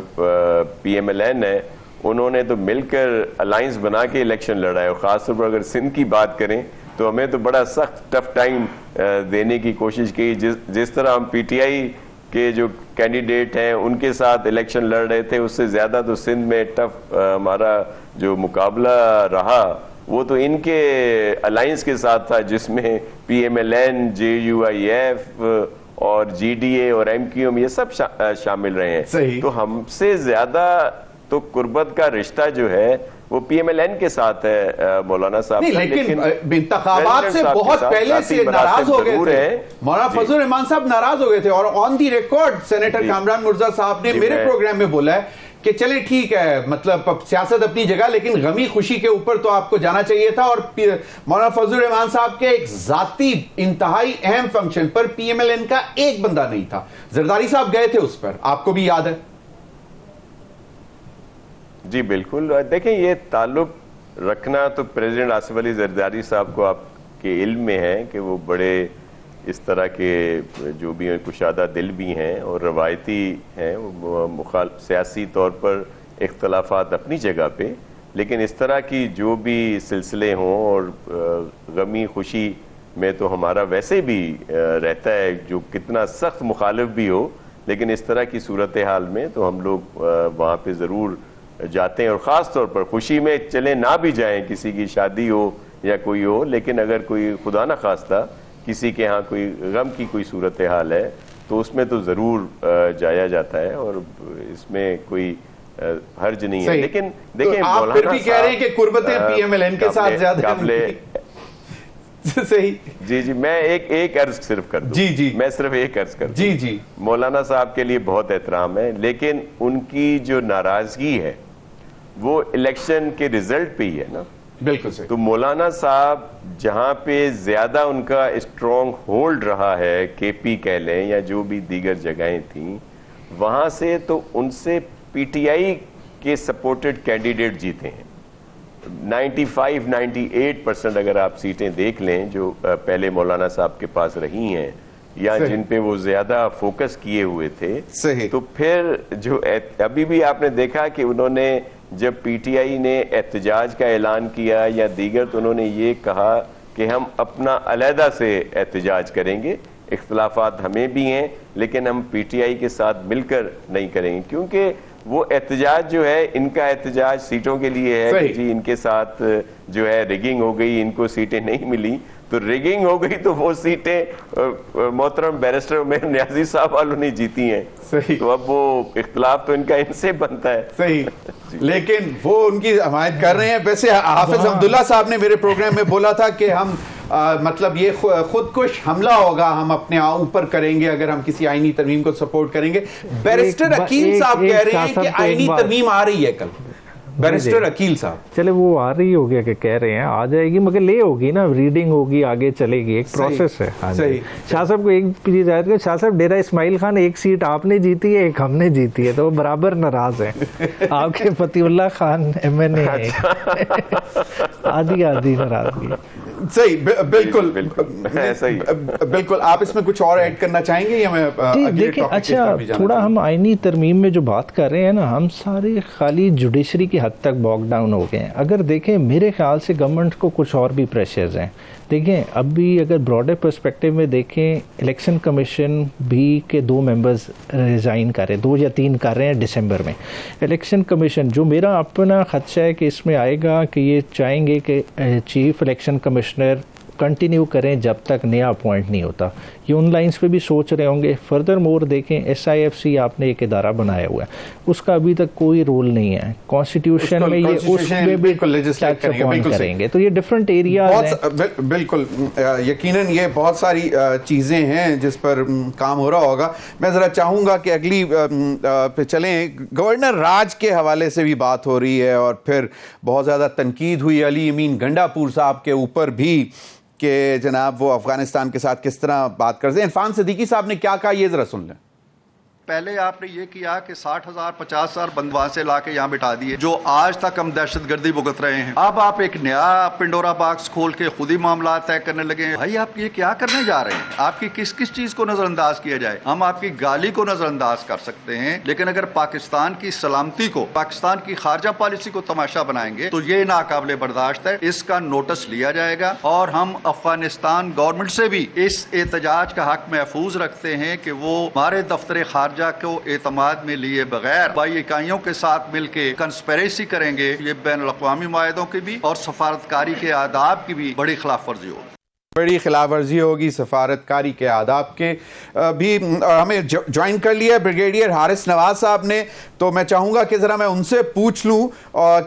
پی ایم ایل این ہے، انہوں نے تو مل کر الائنس بنا کے الیکشن لڑا ہے. اور خاص طور پر اگر سندھ کی بات کریں تو ہمیں تو بڑا سخت ٹف ٹائم دینے کی کوشش کی. جس طرح ہم پی ٹی آئی کے جو کینڈیڈیٹ ہیں ان کے ساتھ الیکشن لڑ رہے تھے، اس سے زیادہ تو سندھ میں ٹف ہمارا جو مقابلہ رہا وہ تو ان کے الائنس کے ساتھ تھا، جس میں P M L N, J U I F اور جی ڈی اے اور ایم کیو ایم یہ سب شامل رہے ہیں. تو ہم سے زیادہ تو قربت کا رشتہ جو ہے وہ پی ایم ایل این کے ساتھ ہے مولانا صاحب. لیکن انتخابات سے بہت پہلے سے ناراض ہو گئے تھے مولانا فضل الرحمان صاحب، ناراض ہو گئے تھے. اور آن دی ریکارڈ سینیٹر کامران مرزا صاحب نے میرے پروگرام میں بولا ہے کہ چلے ٹھیک ہے، مطلب سیاست اپنی جگہ، لیکن غمی خوشی کے اوپر تو آپ کو جانا چاہیے تھا. اور مولانا فضل الرحمان صاحب کے ایک ذاتی انتہائی اہم فنکشن پر پی ایم ایل این کا ایک بندہ نہیں تھا. زرداری صاحب گئے تھے اس پر، آپ کو بھی یاد ہے. جی بالکل. دیکھیں یہ تعلق رکھنا تو پریزیڈنٹ آصف علی زرداری صاحب کو آپ کے علم میں ہے کہ وہ بڑے اس طرح کے جو بھی کشادہ دل بھی ہیں اور روایتی ہیں. وہ سیاسی طور پر اختلافات اپنی جگہ پہ، لیکن اس طرح کی جو بھی سلسلے ہوں اور غمی خوشی میں تو ہمارا ویسے بھی رہتا ہے، جو کتنا سخت مخالف بھی ہو، لیکن اس طرح کی صورتحال میں تو ہم لوگ وہاں پہ ضرور جاتے ہیں. اور خاص طور پر خوشی میں چلے نہ بھی جائیں، کسی کی شادی ہو یا کوئی ہو، لیکن اگر کوئی خدا نہ خواستہ کسی کے ہاں کوئی غم کی کوئی صورتحال ہے تو اس میں تو ضرور جایا جاتا ہے اور اس میں کوئی حرج نہیں ہے. لیکن دیکھیں آپ پھر بھی کہہ رہے ہیں کہ قربتیں پی ایم ایل این کے ساتھ زیادہ صحیح. جی میں ایک عرض صرف کر دوں. جی میں صرف ایک عرض کر دوں. جی مولانا صاحب کے لیے بہت احترام ہے، لیکن ان کی جو ناراضگی ہے وہ الیکشن کے رزلٹ پہ ہی ہے نا. بالکل صحیح. تو مولانا صاحب جہاں پہ زیادہ ان کا اسٹرانگ ہولڈ رہا ہے، کے پی کہہ لیں یا جو بھی دیگر جگہیں تھیں، وہاں سے تو ان سے پی ٹی آئی کے سپورٹڈ کینڈیڈیٹ جیتے ہیں. 95-98% اگر آپ سیٹیں دیکھ لیں جو پہلے مولانا صاحب کے پاس رہی ہیں یا جن پہ وہ زیادہ فوکس کیے ہوئے تھے. تو پھر جو ابھی بھی آپ نے دیکھا کہ انہوں نے جب پی ٹی آئی نے احتجاج کا اعلان کیا یا دیگر تو انہوں نے یہ کہا کہ ہم اپنا علیحدہ سے احتجاج کریں گے, اختلافات ہمیں بھی ہیں لیکن ہم پی ٹی آئی کے ساتھ مل کر نہیں کریں گے, کیونکہ وہ احتجاج جو ہے ان کا احتجاج سیٹوں کے لیے ہے کہ جی ان کے ساتھ جو ہے ریگنگ ہو گئی, ان کو سیٹیں نہیں ملی, تو ریگنگ ہو گئی تو وہ سیٹیں محترم بیرسٹر عمیر نیازی صاحب والوں نے جیتی ہیں. تو اب وہ اختلاف تو ان کا ان سے بنتا ہے. صحیح, لیکن وہ ان کی حمایت کر رہے ہیں. ویسے حافظ عبداللہ صاحب نے میرے پروگرام میں بولا تھا کہ ہم مطلب یہ خودکش حملہ ہوگا, ہم اپنے اوپر کریں گے اگر ہم کسی آئینی ترمیم کو سپورٹ کریں گے. بیرسٹر عقیل صاحب کہہ رہے ہیں کہ آئینی ترمیم آ رہی ہے کل. بیرسٹر عقیل صاحب چلے وہ آ رہی ہو گیا کہ کہہ رہے ہیں آ جائے گی, مگر لے ہوگی نا, ریڈنگ ہوگی, آگے چلے گی, ایک پروسیس ہے. شاہ صاحب کو ایک چیز یاد کریں, شاہ صاحب ڈیرہ اسماعیل خان ایک سیٹ آپ نے جیتی ہے, ایک ہم نے جیتی ہے, تو وہ برابر ناراض ہیں. آپ کے فتح اللہ خان ایم این اے آدھی ناراضگی. صحیح, بالکل بالکل. آپ اس میں کچھ اور ایڈ کرنا چاہیں گے یا میں دیکھیں؟ اچھا, تھوڑا ہم آئینی ترمیم میں جو بات کر رہے ہیں نا, ہم سارے خالی جوڈیشری کی حد تک باک ڈاؤن ہو گئے ہیں. اگر دیکھیں میرے خیال سے گورنمنٹ کو کچھ اور بھی پریشرز ہیں. دیکھیں اب بھی اگر براڈر پرسپیکٹیو میں دیکھیں, الیکشن کمیشن بھی کے 2 ممبرز ریزائن کر رہے ہیں, 2 یا 3 کر رہے ہیں ڈسمبر میں. الیکشن کمیشن جو میرا اپنا خدشہ ہے کہ اس میں آئے گا کہ یہ چاہیں گے کہ چیف الیکشن کمشنر کنٹینیو کریں جب تک نیا اپوائنٹ نہیں ہوتا. یہ ان لائنز پہ بھی سوچ رہے ہوں گے. فردر مور دیکھیں ایس آئی ایف سی آپ نے ایک ادارہ بنایا ہوا ہے, اس کا ابھی تک کوئی رول نہیں ہے کانسٹیٹیوشن میں, یہ اس میں بھی کریں گے, تو یہ ڈفرنٹ ایریاز ہیں. بالکل یقیناً یہ بہت ساری چیزیں ہیں جس پر کام ہو رہا ہوگا. میں ذرا چاہوں گا کہ اگلی پہ چلیں. گورنر راج کے حوالے سے بھی بات ہو رہی ہے اور پھر بہت زیادہ تنقید ہوئی علی امین گنڈا پور صاحب کے اوپر بھی کہ جناب وہ افغانستان کے ساتھ کس طرح بات کرتے ہیں. عرفان صدیقی صاحب نے کیا کہا یہ ذرا سن لیں. پہلے آپ نے یہ کیا کہ 60,000 50,000 بندوان سے لا کے یہاں بٹھا دیے, جو آج تک ہم دہشت گردی بھگت رہے ہیں. اب آپ ایک نیا پنڈورا باکس کھول کے خود ہی معاملات طے کرنے لگے ہیں. بھائی آپ یہ کیا کرنے جا رہے ہیں؟ آپ کی کس چیز کو نظر انداز کیا جائے؟ ہم آپ کی گالی کو نظر انداز کر سکتے ہیں, لیکن اگر پاکستان کی سلامتی کو, پاکستان کی خارجہ پالیسی کو تماشا بنائیں گے تو یہ ناقابل برداشت ہے. اس کا نوٹس لیا جائے گا اور ہم افغانستان گورنمنٹ سے بھی اس احتجاج کا حق محفوظ رکھتے ہیں کہ وہ ہمارے دفتر خارجہ کو اعتماد میں لیے بغیر بائی اکائیوں کے ساتھ مل کے کنسپیریسی کریں گے. یہ بین الاقوامی معاہدوں کی بھی اور سفارتکاری کے آداب کی بھی بڑی خلاف ورزی ہوگی. بڑی خلاف ورزی ہوگی سفارتکاری کے آداب کے بھی. ہمیں جوائن کر لیا بریگیڈیئر حارث نواز صاحب نے, تو میں چاہوں گا کہ ذرا میں ان سے پوچھ لوں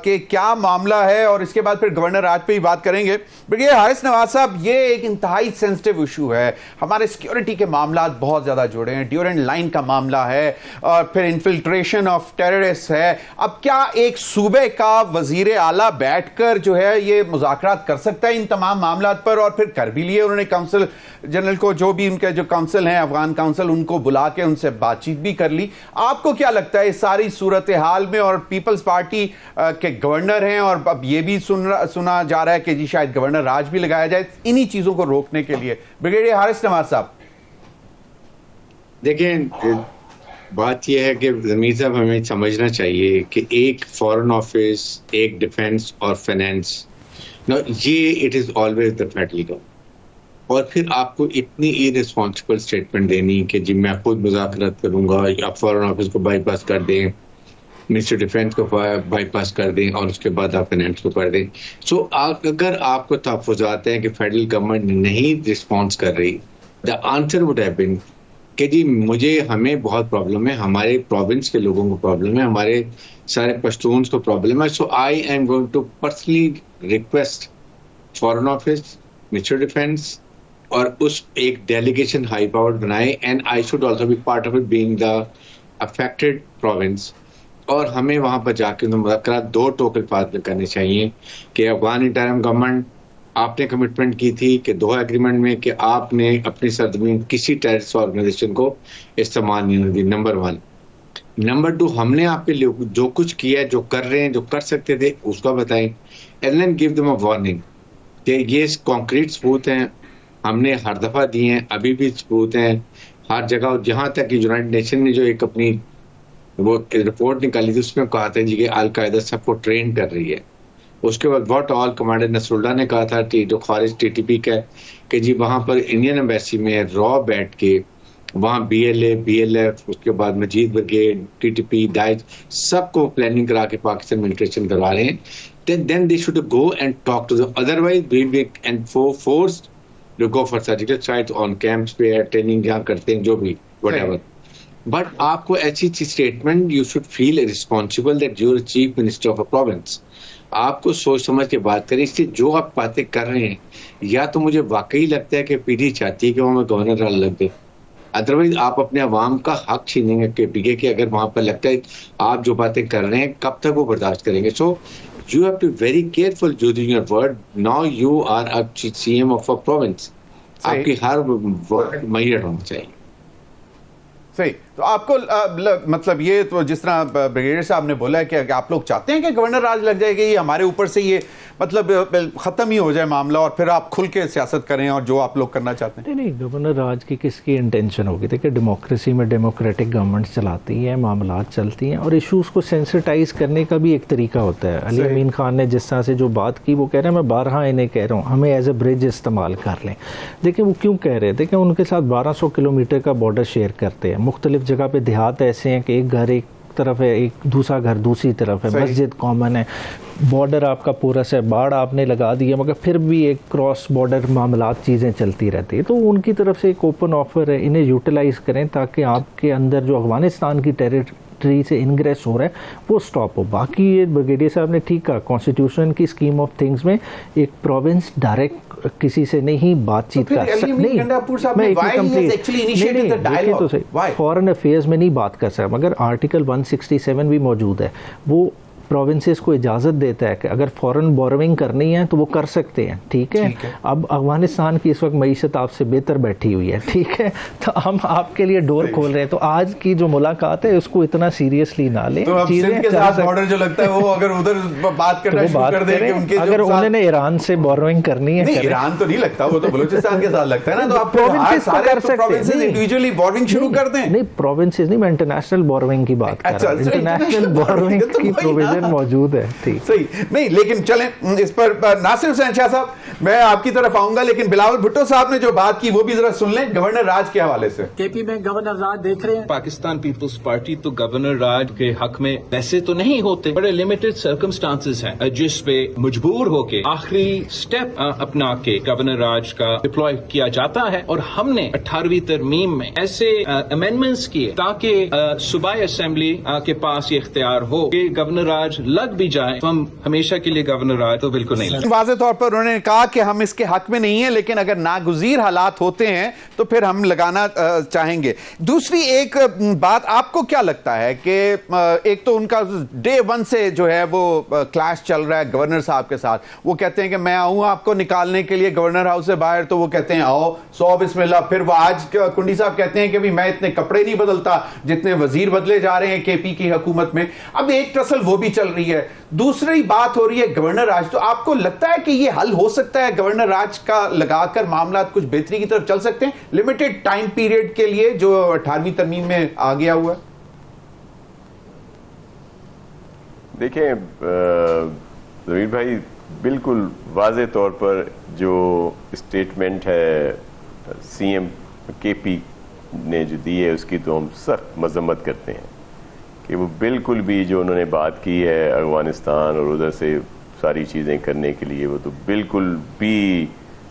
کہ کیا معاملہ ہے, اور اس کے بعد پھر گورنر راج پہ ہی بات کریں گے. بریگیڈیئر حارث نواز صاحب, یہ ایک انتہائی سینسٹیو ایشو ہے. ہمارے سیکیورٹی کے معاملات بہت زیادہ جڑے ہیں, ڈیورنٹ لائن کا معاملہ ہے, اور پھر انفلٹریشن آف ٹیررسٹ ہے. اب کیا ایک صوبے کا وزیر اعلیٰ بیٹھ کر جو ہے یہ مذاکرات کر سکتا ہے ان تمام معاملات پر؟ اور پھر کر بھی لیے انہوں نے کونسل جنرل کو, جو بھی ان کے جو کونسل ہیں افغان کونسل, ان کو بلا کے ان سے بات چیت بھی کر لی. آپ کو کیا لگتا ہے اس ساری صورتحال میں؟ اور پیپلز پارٹی کے گورنر ہیں, اور اب یہ بھی سنا جا رہا ہے کہ جی شاید گورنر راج بھی لگایا جائے انہی چیزوں کو روکنے کے لیے. بریگیڈیئر حارث نواز صاحب. دیکھیں بات یہ ہے کہ ضمیر صاحب ہمیں سمجھنا چاہیے کہ ایک فارن آفس, ایک ڈیفنس اور فائنینس, یہ it is always the federal government. اور پھر آپ کو اتنی ارسپانسبل سٹیٹمنٹ دینی کہ جی میں خود مذاکرات کروں گا, یا فارن آفس کو بائی پاس کر دیں, منسٹر ڈیفینس کو بائی پاس کر دیں, اور اس کے بعد آپ فائنینس کو کر دیں. سو اگر آپ کو تحفظات ہیں کہ فیڈرل گورنمنٹ نہیں رسپانس کر رہی, the answer would have been کہ جی ہمیں بہت پرابلم ہے, ہمارے پروونس کے لوگوں کو پرابلم ہے, ہمارے سارے پشتونس کو پرابلم ہے. So I am going to personally request foreign office, minister defence, اور اس ایک ڈیلیگیشن ہائی پاور بنائے, and I should also be part of it being the affected province. اور ہمیں وہاں پر جا کے مذاکرات 2 ٹوک الفاظ میں کرنے چاہیے کہ افغان انٹرم گورنمنٹ, آپ نے کمٹمنٹ کی تھی کہ 2 ایگریمنٹ میں کہ آپ نے اپنی سرزمین کسی ٹیررسٹ آرگنائزیشن کو استعمال نہیں ہونے دی. نمبر 1. نمبر 2, ہم نے آپ کے لیے جو کچھ کیا ہے, جو کر رہے ہیں, جو کر سکتے تھے, اس کا بتائیں, and then gave them a warning کہ یہ کانکریٹ ثبوت ہیں, ہم نے ہر دفعہ دیے ہیں, ابھی بھی ثبوت ہیں ہر جگہ. جہاں تک کہ یونائٹڈ نیشن نے جو ایک اپنی وہ رپورٹ نکالی تھی اس میں کہا تھا جی کہ القاعدہ سب کو ٹرین کر رہی ہے. اس کے بعد واٹ آل کمانڈر نصر اللہ نے کہا تھا جو خارج ٹی ٹی پی کا ہے کہ جی وہاں پر انڈین ایمبیسی میں را بیٹھ کے وہاں B L A, B L F, اس کے بعد Majeed brigade, T T P, داعش سب کو پلاننگ کرا کے پاکستان ملٹریشن کروا رہے ہیں. then they should go and talk to them, otherwise we'll be forced to go for surgical strikes on camps pé training جہاں کرتے ہیں جو بھی whatever. But آپ کو ایسی statement you should feel responsible that you're chief minister of a province. آپ کو سوچ سمجھ کے بات کریں. اس لیے جو آپ باتیں کر رہے ہیں یا تو مجھے واقعی لگتا ہے کہ پی ڈی چاہتی ہے کہ وہاں گورنر لگ دے, ادروائز آپ اپنے عوام کا حق چھینیں گے کے پی کے کہ اگر وہاں پر لگتا ہے آپ جو باتیں کر رہے ہیں کب تک وہ برداشت کریں گے. سو you have to be very careful using your word. Now you are a CM of a province. آپ کی ہر ورڈ میئر ہونا چاہیے. صحیح. تو آپ کو مطلب یہ تو جس طرح بریگیڈیئر صاحب نے بولا ہے کہ آپ لوگ چاہتے ہیں کہ گورنر راج لگ جائے گا, یہ ہمارے اوپر سے یہ مطلب ختم ہی ہو جائے معاملہ اور پھر آپ کھل کے سیاست کریں اور جو آپ لوگ کرنا چاہتے ہیں. نہیں, گورنر راج کی کس کی انٹینشن ہوگی؟ دیکھیں ڈیموکریسی میں ڈیموکریٹک گورنمنٹس چلاتی ہیں, معاملات چلتی ہیں اور ایشوز کو سینسٹائز کرنے کا بھی ایک طریقہ ہوتا ہے. علی امین خان نے جس طرح سے جو بات کی وہ کہہ رہے ہیں, میں بارہا انہیں کہہ رہا ہوں ہمیں ایز اے برج استعمال کر لیں. دیکھیں وہ کیوں کہہ رہے ہیں, دیکھیں ان کے ساتھ 1200 کلومیٹر کا بارڈر شیئر کرتے ہیں, مختلف جگہ پہ دیہات ایسے ہیں کہ ایک گھر ایک طرف ہے, ایک دوسرا گھر دوسری طرف ہے, مسجد کامن ہے, بارڈر آپ کا پورا سے باڑ آپ نے لگا دیا مگر پھر بھی ایک کراس بارڈر معاملات چیزیں چلتی رہتی ہے. تو ان کی طرف سے ایک اوپن آفر ہے, انہیں یوٹیلائز کریں تاکہ آپ کے اندر جو افغانستان کی ٹیریٹری سے انگریس ہو رہا ہے وہ سٹاپ ہو. باقی یہ بریگیڈیئر صاحب نے ٹھیک کہا, کانسٹیٹیوشن کی اسکیم آف تھنگس میں ایک پروونس ڈائریکٹ کسی سے نہیں بات چیت کر سکتا, فارن افیئرز میں نہیں بات کر سکتا, مگر آرٹیکل 167 بھی موجود ہے, وہ پروونسز کو اجازت دیتا ہے کہ اگر فورن بوروئنگ کرنی ہے تو وہ کر سکتے ہیں. ٹھیک ہے, اب افغانستان کی اس وقت معیشت آپ سے بہتر بیٹھی ہوئی ہے, ٹھیک ہے, تو ہم آپ کے لیے ڈور کھول رہے ہیں. تو آج کی جو ملاقات ہے اس کو اتنا سیریسلی نہ لیں. اگر انہوں نے ایران سے بوروئنگ کرنی ہے, ایران تو نہیں لگتا, وہ تو بلوچستان کے ساتھ لگتا ہے نا, تو آپ کر سکتے ہیں انڈیویجولی بوروئنگ شروع کر دیں. نہیں پروونسز نہیں, میں انٹرنیشنل بوروئنگ کی بات کر رہا ہوں, انٹرنیشنل بوروئنگ کی پروویژن موجود ہے. صحیح نہیں, لیکن چلیں اس پر ناصر حسین شاہ صاحب میں آپ کی طرف آؤں گا, لیکن بلاول بھٹو صاحب نے جو بات کی وہ بھی ذرا سن لیں گورنر راج کے حوالے سے. کے پی میں گورنر راج دیکھ رہے ہیں, پاکستان پیپلز پارٹی تو گورنر راج کے حق میں ویسے تو نہیں ہوتے, بڑے لمیٹڈ سرکمسٹانسز ہیں جس پہ مجبور ہو کے آخری سٹیپ اپنا کے گورنر راج کا ڈپلوائے کیا جاتا ہے. اور ہم نے 18ویں ترمیم میں ایسے امینڈمنٹس کیے تاکہ صوبائی اسمبلی کے پاس یہ اختیار ہو کہ گورنر راج لگ بھی جائے تو ہم ہمیشہ کے لیے گورنر راج تو بالکل نہیں لگے. واضح طور پر انہوں نے کہا کہ ہم اس کے حق میں نہیں ہیں, لیکن اگر ناگزیر حالات ہوتے ہیں تو پھر ہم لگانا چاہیں گے. دوسری ایک بات, آپ کو کیا لگتا ہے کہ ایک تو ان کا ڈے 1 سے جو ہے وہ کلیش چل رہا ہے گورنر صاحب کے ساتھ, وہ کہتے ہیں کہ میں آؤں آپ کو نکالنے کے لیے گورنر ہاؤس سے باہر, تو وہ کہتے ہیں آؤ 100 بسم اللہ. پھر وہ آج کنڈی صاحب کہتے ہیں کہ میں اتنے کپڑے نہیں بدلتا جتنے وزیر بدلے جا رہے ہیں کے پی کی حکومت میں. اب ایک ٹرسل وہ بھی چل رہی ہے, دوسری بات ہو رہی ہے گورنر راج. تو آپ کو لگتا ہے کہ یہ حل ہو سکتا ہے گورنر راج کا لگا کر معاملات کچھ بہتری کی طرف چل سکتے ہیں لمیٹڈ ٹائم پیریڈ کے لیے جو 18ویں ترمیم میں آ گیا ہوا ہے؟ دیکھیں ضمیر بھائی, بالکل واضح طور پر جو اسٹیٹمنٹ ہے سی ایم کے پی نے جو دی ہے اس کی تو ہم سخت مذمت کرتے ہیں کہ وہ بالکل بھی جو انہوں نے بات کی ہے افغانستان اور ادھر سے ساری چیزیں کرنے کے لیے, وہ تو بالکل بھی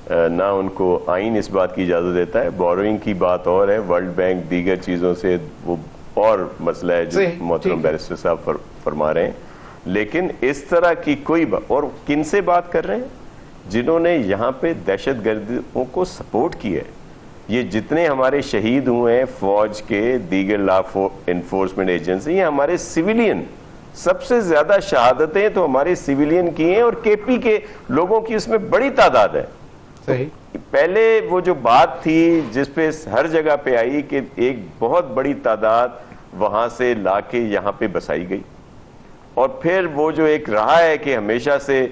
نہ ان کو آئین اس بات کی اجازت دیتا ہے. بوروئنگ کی بات اور ہے, ورلڈ بینک دیگر چیزوں سے وہ اور مسئلہ ہے جو محترم بیرسٹر صاحب فرما رہے ہیں. لیکن اس طرح کی کوئی بات, اور کن سے بات کر رہے ہیں جنہوں نے یہاں پہ دہشت گردوں کو سپورٹ کیا ہے. یہ جتنے ہمارے شہید ہوئے ہیں فوج کے, دیگر لا انفورسمنٹ ایجنسی, یہ ہمارے سویلین, سب سے زیادہ شہادتیں تو ہمارے سویلین کی ہیں اور کے پی کے لوگوں کی اس میں بڑی تعداد ہے. پہلے وہ جو بات تھی جس پہ ہر جگہ پہ آئی کہ ایک بہت بڑی تعداد وہاں سے لا کے یہاں پہ بسائی گئی, اور پھر وہ جو ایک رہا ہے کہ ہمیشہ سے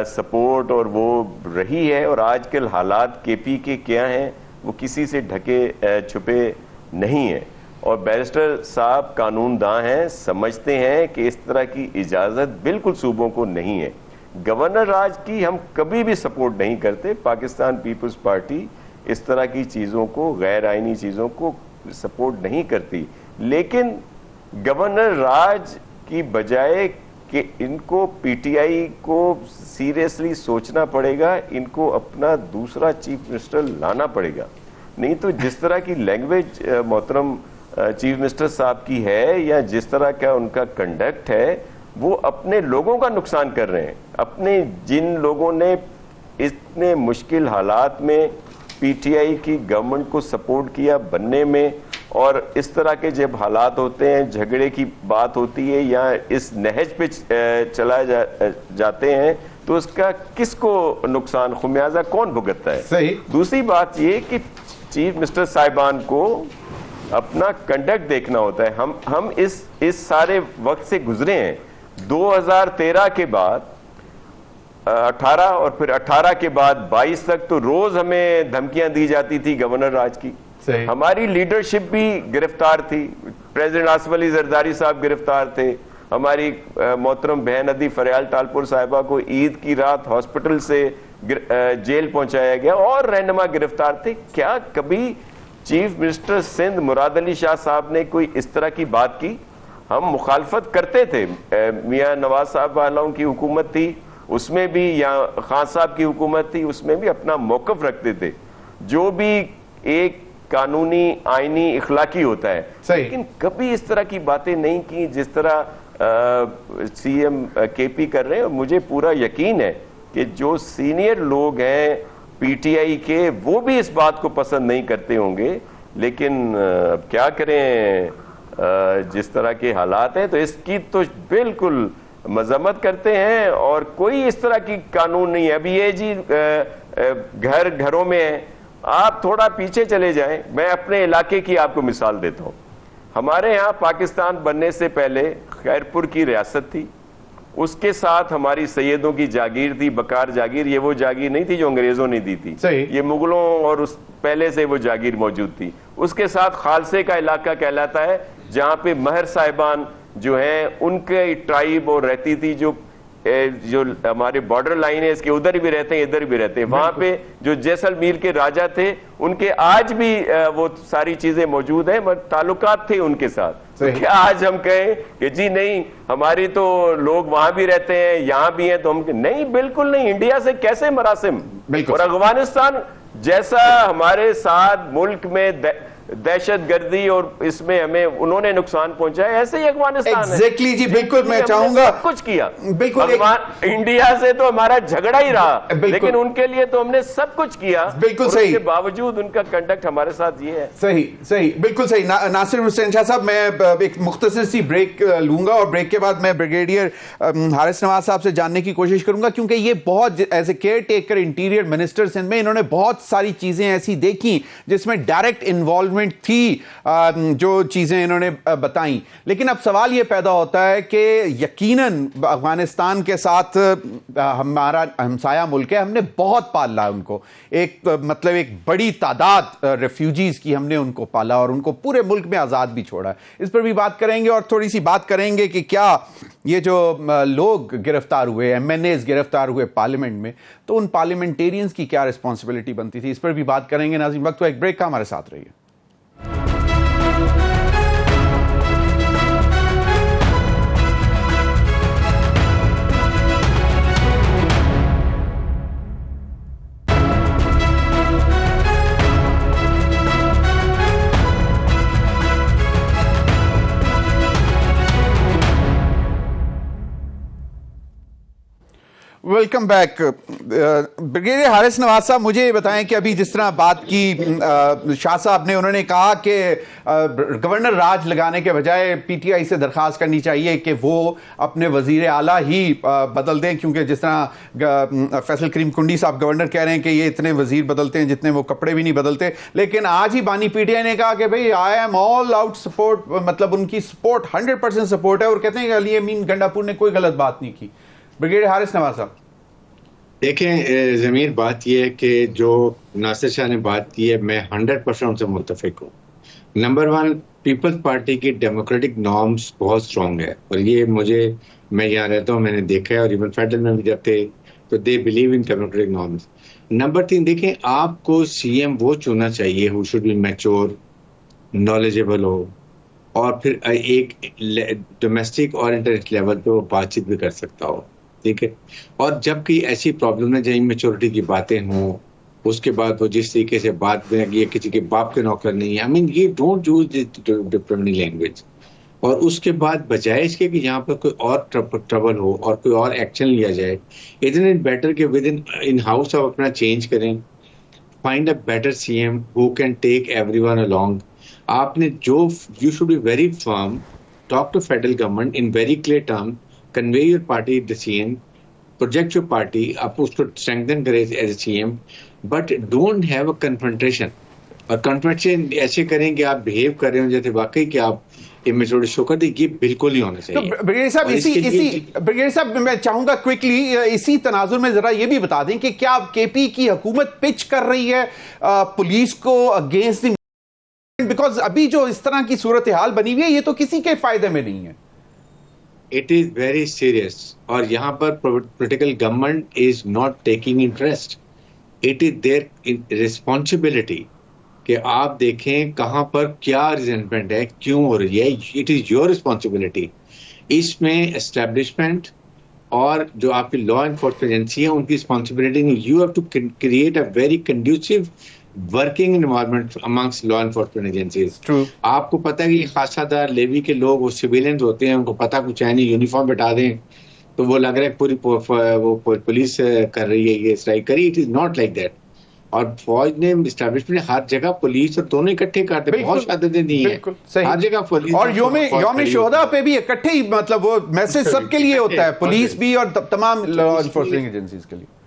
سپورٹ اور وہ رہی ہے، اور آج کل حالات کے پی کے کیا ہیں وہ کسی سے ڈھکے چھپے نہیں ہیں، اور بیرسٹر صاحب قانون داں ہیں، سمجھتے ہیں کہ اس طرح کی اجازت بالکل صوبوں کو نہیں ہے۔ گورنر راج کی ہم کبھی بھی سپورٹ نہیں کرتے، پاکستان پیپلز پارٹی اس طرح کی چیزوں کو، غیر آئینی چیزوں کو سپورٹ نہیں کرتی، لیکن گورنر راج کی بجائے کہ ان کو پی ٹی آئی کو سیریسلی سوچنا پڑے گا، ان کو اپنا دوسرا چیف منسٹر لانا پڑے گا، نہیں تو جس طرح کی لینگویج محترم چیف منسٹر صاحب کی ہے یا جس طرح کا ان کا کنڈکٹ ہے، وہ اپنے لوگوں کا نقصان کر رہے ہیں، اپنے جن لوگوں نے اتنے مشکل حالات میں پی ٹی آئی کی گورنمنٹ کو سپورٹ کیا بننے میں، اور اس طرح کے جب حالات ہوتے ہیں، جھگڑے کی بات ہوتی ہے یا اس نہج پہ چلا جاتے ہیں، تو اس کا کس کو نقصان، خمیازہ کون بھگتتا ہے؟ صحیح۔ دوسری بات یہ کہ چیف منسٹر صاحبان کو اپنا کنڈکٹ دیکھنا ہوتا ہے۔ ہم اس سارے وقت سے گزرے ہیں، 2013 کے بعد 18 اور پھر 18 کے بعد 22 تک تو روز ہمیں دھمکیاں دی جاتی تھی گورنر راج کی، ہماری لیڈرشپ بھی گرفتار تھی، پریزیڈنٹ آصف علی زرداری صاحب گرفتار تھے، ہماری محترم بہن ادی فریال ٹالپور صاحبہ کو عید کی رات ہاسپٹل سے جیل پہنچایا گیا، اور رہنما گرفتار تھے۔ کیا کبھی چیف منسٹر سندھ مراد علی شاہ صاحب نے کوئی اس طرح کی بات کی؟ ہم مخالفت کرتے تھے، میاں نواز صاحب والوں کی حکومت تھی اس میں بھی، یا خان صاحب کی حکومت تھی اس میں بھی اپنا موقف رکھتے تھے، جو بھی ایک قانونی آئینی اخلاقی ہوتا ہے، لیکن کبھی اس طرح کی باتیں نہیں کی جس طرح سی ایم کے پی کر رہے ہیں۔ اور مجھے پورا یقین ہے کہ جو سینئر لوگ ہیں پی ٹی آئی کے، وہ بھی اس بات کو پسند نہیں کرتے ہوں گے، لیکن کیا کریں، جس طرح کے حالات ہیں تو اس کی تو بالکل مذمت کرتے ہیں، اور کوئی اس طرح کی قانون نہیں ہے۔ ابھی یہ جی گھروں میں ہے، آپ تھوڑا پیچھے چلے جائیں، میں اپنے علاقے کی آپ کو مثال دیتا ہوں۔ ہمارے ہاں پاکستان بننے سے پہلے خیرپور کی ریاست تھی، اس کے ساتھ ہماری سیدوں کی جاگیر تھی، بکار جاگیر، یہ وہ جاگیر نہیں تھی جو انگریزوں نے دی تھی، یہ مغلوں اور اس پہلے سے وہ جاگیر موجود تھی۔ اس کے ساتھ خالصے کا علاقہ کہلاتا ہے، جہاں پہ مہر صاحبان جو ہیں ان کے ٹرائب اور رہتی تھی، جو ہمارے بارڈر لائن ہے اس کے ادھر بھی رہتے ہیں ادھر بھی رہتے ہیں، وہاں پہ جو جیسلمیر کے راجہ تھے ان کے آج بھی وہ ساری چیزیں موجود ہیں، تعلقات تھے ان کے ساتھ۔ کیا آج ہم کہیں کہ جی نہیں ہماری تو لوگ وہاں بھی رہتے ہیں یہاں بھی ہیں، تو ہم نہیں، بالکل نہیں۔ انڈیا سے کیسے مراسم، اور افغانستان جیسا ہمارے ساتھ ملک میں دہشت گردی اور اس میں ہمیں انہوں نے نقصان پہنچایا، ایسے ہی افغانستان ہے۔ جی بالکل، میں چاہوں گا سب کچھ کیا، بالکل انڈیا سے تو ہمارا جھگڑا ہی رہا، لیکن ان کے لیے تو ہم نے سب کچھ کیا، بالکل صحیح، اس کے باوجود ان کا کنڈکٹ ہمارے ساتھ یہ ہے۔ صحیح، بالکل صحیح۔ ناصر حسین شاہ صاحب، میں ایک مختصر سی بریک لوں گا، اور بریک کے بعد میں بریگیڈیئر حارث نواز صاحب سے جاننے کی کوشش کروں گا، کیونکہ یہ بہت as a caretaker interior minister Sindh میں انہوں نے بہت ساری چیزیں ایسی دیکھی جس میں ڈائریکٹ انوالومنٹ تھی، جو چیزیں انہوں نے بتائیں، لیکن اب سوال یہ پیدا ہوتا ہے کہ یقیناً افغانستان کے ساتھ ہمارا ہمسایہ ملک ہے، ہم نے بہت پالا ان کو، ایک مطلب ایک بڑی تعداد ریفیوجیز کی ہم نے ان کو پالا اور ان کو پورے ملک میں آزاد بھی چھوڑا، اس پر بھی بات کریں گے، اور تھوڑی سی بات کریں گے کہ کیا یہ جو لوگ گرفتار ہوئے، ایم این ایز گرفتار ہوئے پارلیمنٹ میں، تو ان پارلیمنٹیرینز کی کیا رسپانسبلٹی بنتی تھی، اس پر بھی بات کریں گے۔ ناظرین، وقت تو ایک بریک کا، ہمارے ساتھ رہیے۔ Welcome back. بریگیڈیئر حارث نواز صاحب، مجھے یہ بتائیں کہ ابھی جس طرح بات کی شاہ صاحب نے، انہوں نے کہا کہ گورنر راج لگانے کے بجائے پی ٹی آئی سے درخواست کرنی چاہیے کہ وہ اپنے وزیر اعلیٰ ہی بدل دیں، کیونکہ جس طرح فیصل کریم کنڈی صاحب گورنر کہہ رہے ہیں کہ یہ اتنے وزیر بدلتے ہیں جتنے وہ کپڑے بھی نہیں بدلتے، لیکن آج ہی بانی پی ٹی آئی نے کہا کہ بھئی I am all out support, مطلب ان کی سپورٹ 100% سپورٹ ہے، اور کہتے ہیں کہ علی امین گنڈا پور نے کوئی غلط بات نہیں کی۔ بریگیڈیئر حارث نواز صاحب۔ دیکھیں ضمیر، بات یہ ہے کہ جو ناصر شاہ نے بات کی ہے میں 100% سے متفق ہوں. نمبر 1 پیپلز پارٹی کی ڈیموکریٹک نارمز بہت اسٹرانگ ہے، اور یہ میں یہاں رہتا ہوں، میں نے دیکھا ہے، اور ایون فیڈرل میں بھی جب تھے تو they believe in democratic norms. Number 3 دیکھیں، آپ کو سی ایم وہ چننا چاہیے who should be mature, knowledgeable ہو، اور پھر ایک ڈومیسٹک اور انٹرنیشنل لیول پہ وہ بات چیت بھی کر سکتا ہو. ٹھیک ہے، اور جب کوئی ایسی پرابلم ہے جہاں میچورٹی کی باتیں ہوں، اس کے بعد وہ جس طریقے سے بات میں یہ کسی کے باپ کے نوکر نہیں ہے، یہ ڈونٹ یوز ڈپلومیٹک لینگویج. اور اس کے بعد بجائے اس کے کہ یہاں پر کوئی اور ٹربل ہو اور کوئی اور ایکشن لیا جائے، ادن اٹ بیٹر کہ ود ان ہاؤس آپ اپنا چینج کریں، find a better C M who can take everyone along. آپ نے you should be very firm, talk to federal government in very clear term, convey your party decision, project your party, آپ اس کو strengthen کرے as a CM, but don't have a confrontation. اور confrontation ایسے کریں کہ آپ behave کر رہے ہوں جیسے واقعی کہ آپ immaturity show کر دیں، یہ بالکل نہیں ہونا چاہیے. بریگیڈیئر صاحب میں چاہوں گا کوئکلی اسی تناظر میں ذرا یہ بھی بتا دیں کہ کیا کے پی کی حکومت پچ کر رہی ہے پولیس کو اگینسٹ دی، بیکاز ابھی جو اس طرح کی صورتحال بنی ہوئی ہے یہ تو کسی کے فائدے میں نہیں ہے. It is very serious. اور یہاں پر political government is not taking interest. It is their responsibility کہ آپ دیکھیں کہاں پر کیا ریزنٹمنٹ ہے، کیوں ہو رہی ہے. It is your responsibility. اس میں اسٹیبلشمنٹ اور جو آپ کی لا انفورسمنٹ ایجنسی ہے ان کی رسپانسبلٹی نہیں. You have to create a very conducive working environment amongst law enforcement agencies. آپ کو پتہ ہے کہ خاصہ دار لیوی کے لوگ وہ سویلینز ہوتے ہیں، ان کو پتہ کچھ ہے نہیں، یونیفارم بٹا دیں تو وہ لگ رہا ہے پوری وہ پولیس کر رہی ہے یہ اسٹرائک کری. It is not like that. اور فوج نے اسٹیبلشمنٹ نے ہر جگہ پولیس اور دونوں اکٹھے کرتے، بہت شہادتیں دی ہیں ہر جگہ پولیس. اور یوم شہداء پہ بھی اکٹھے ہی، مطلب وہ میسج سب کے لیے ہوتا ہے، پولیس بھی اور تمام لا انفورسنگ ایجنسیز کے لیے.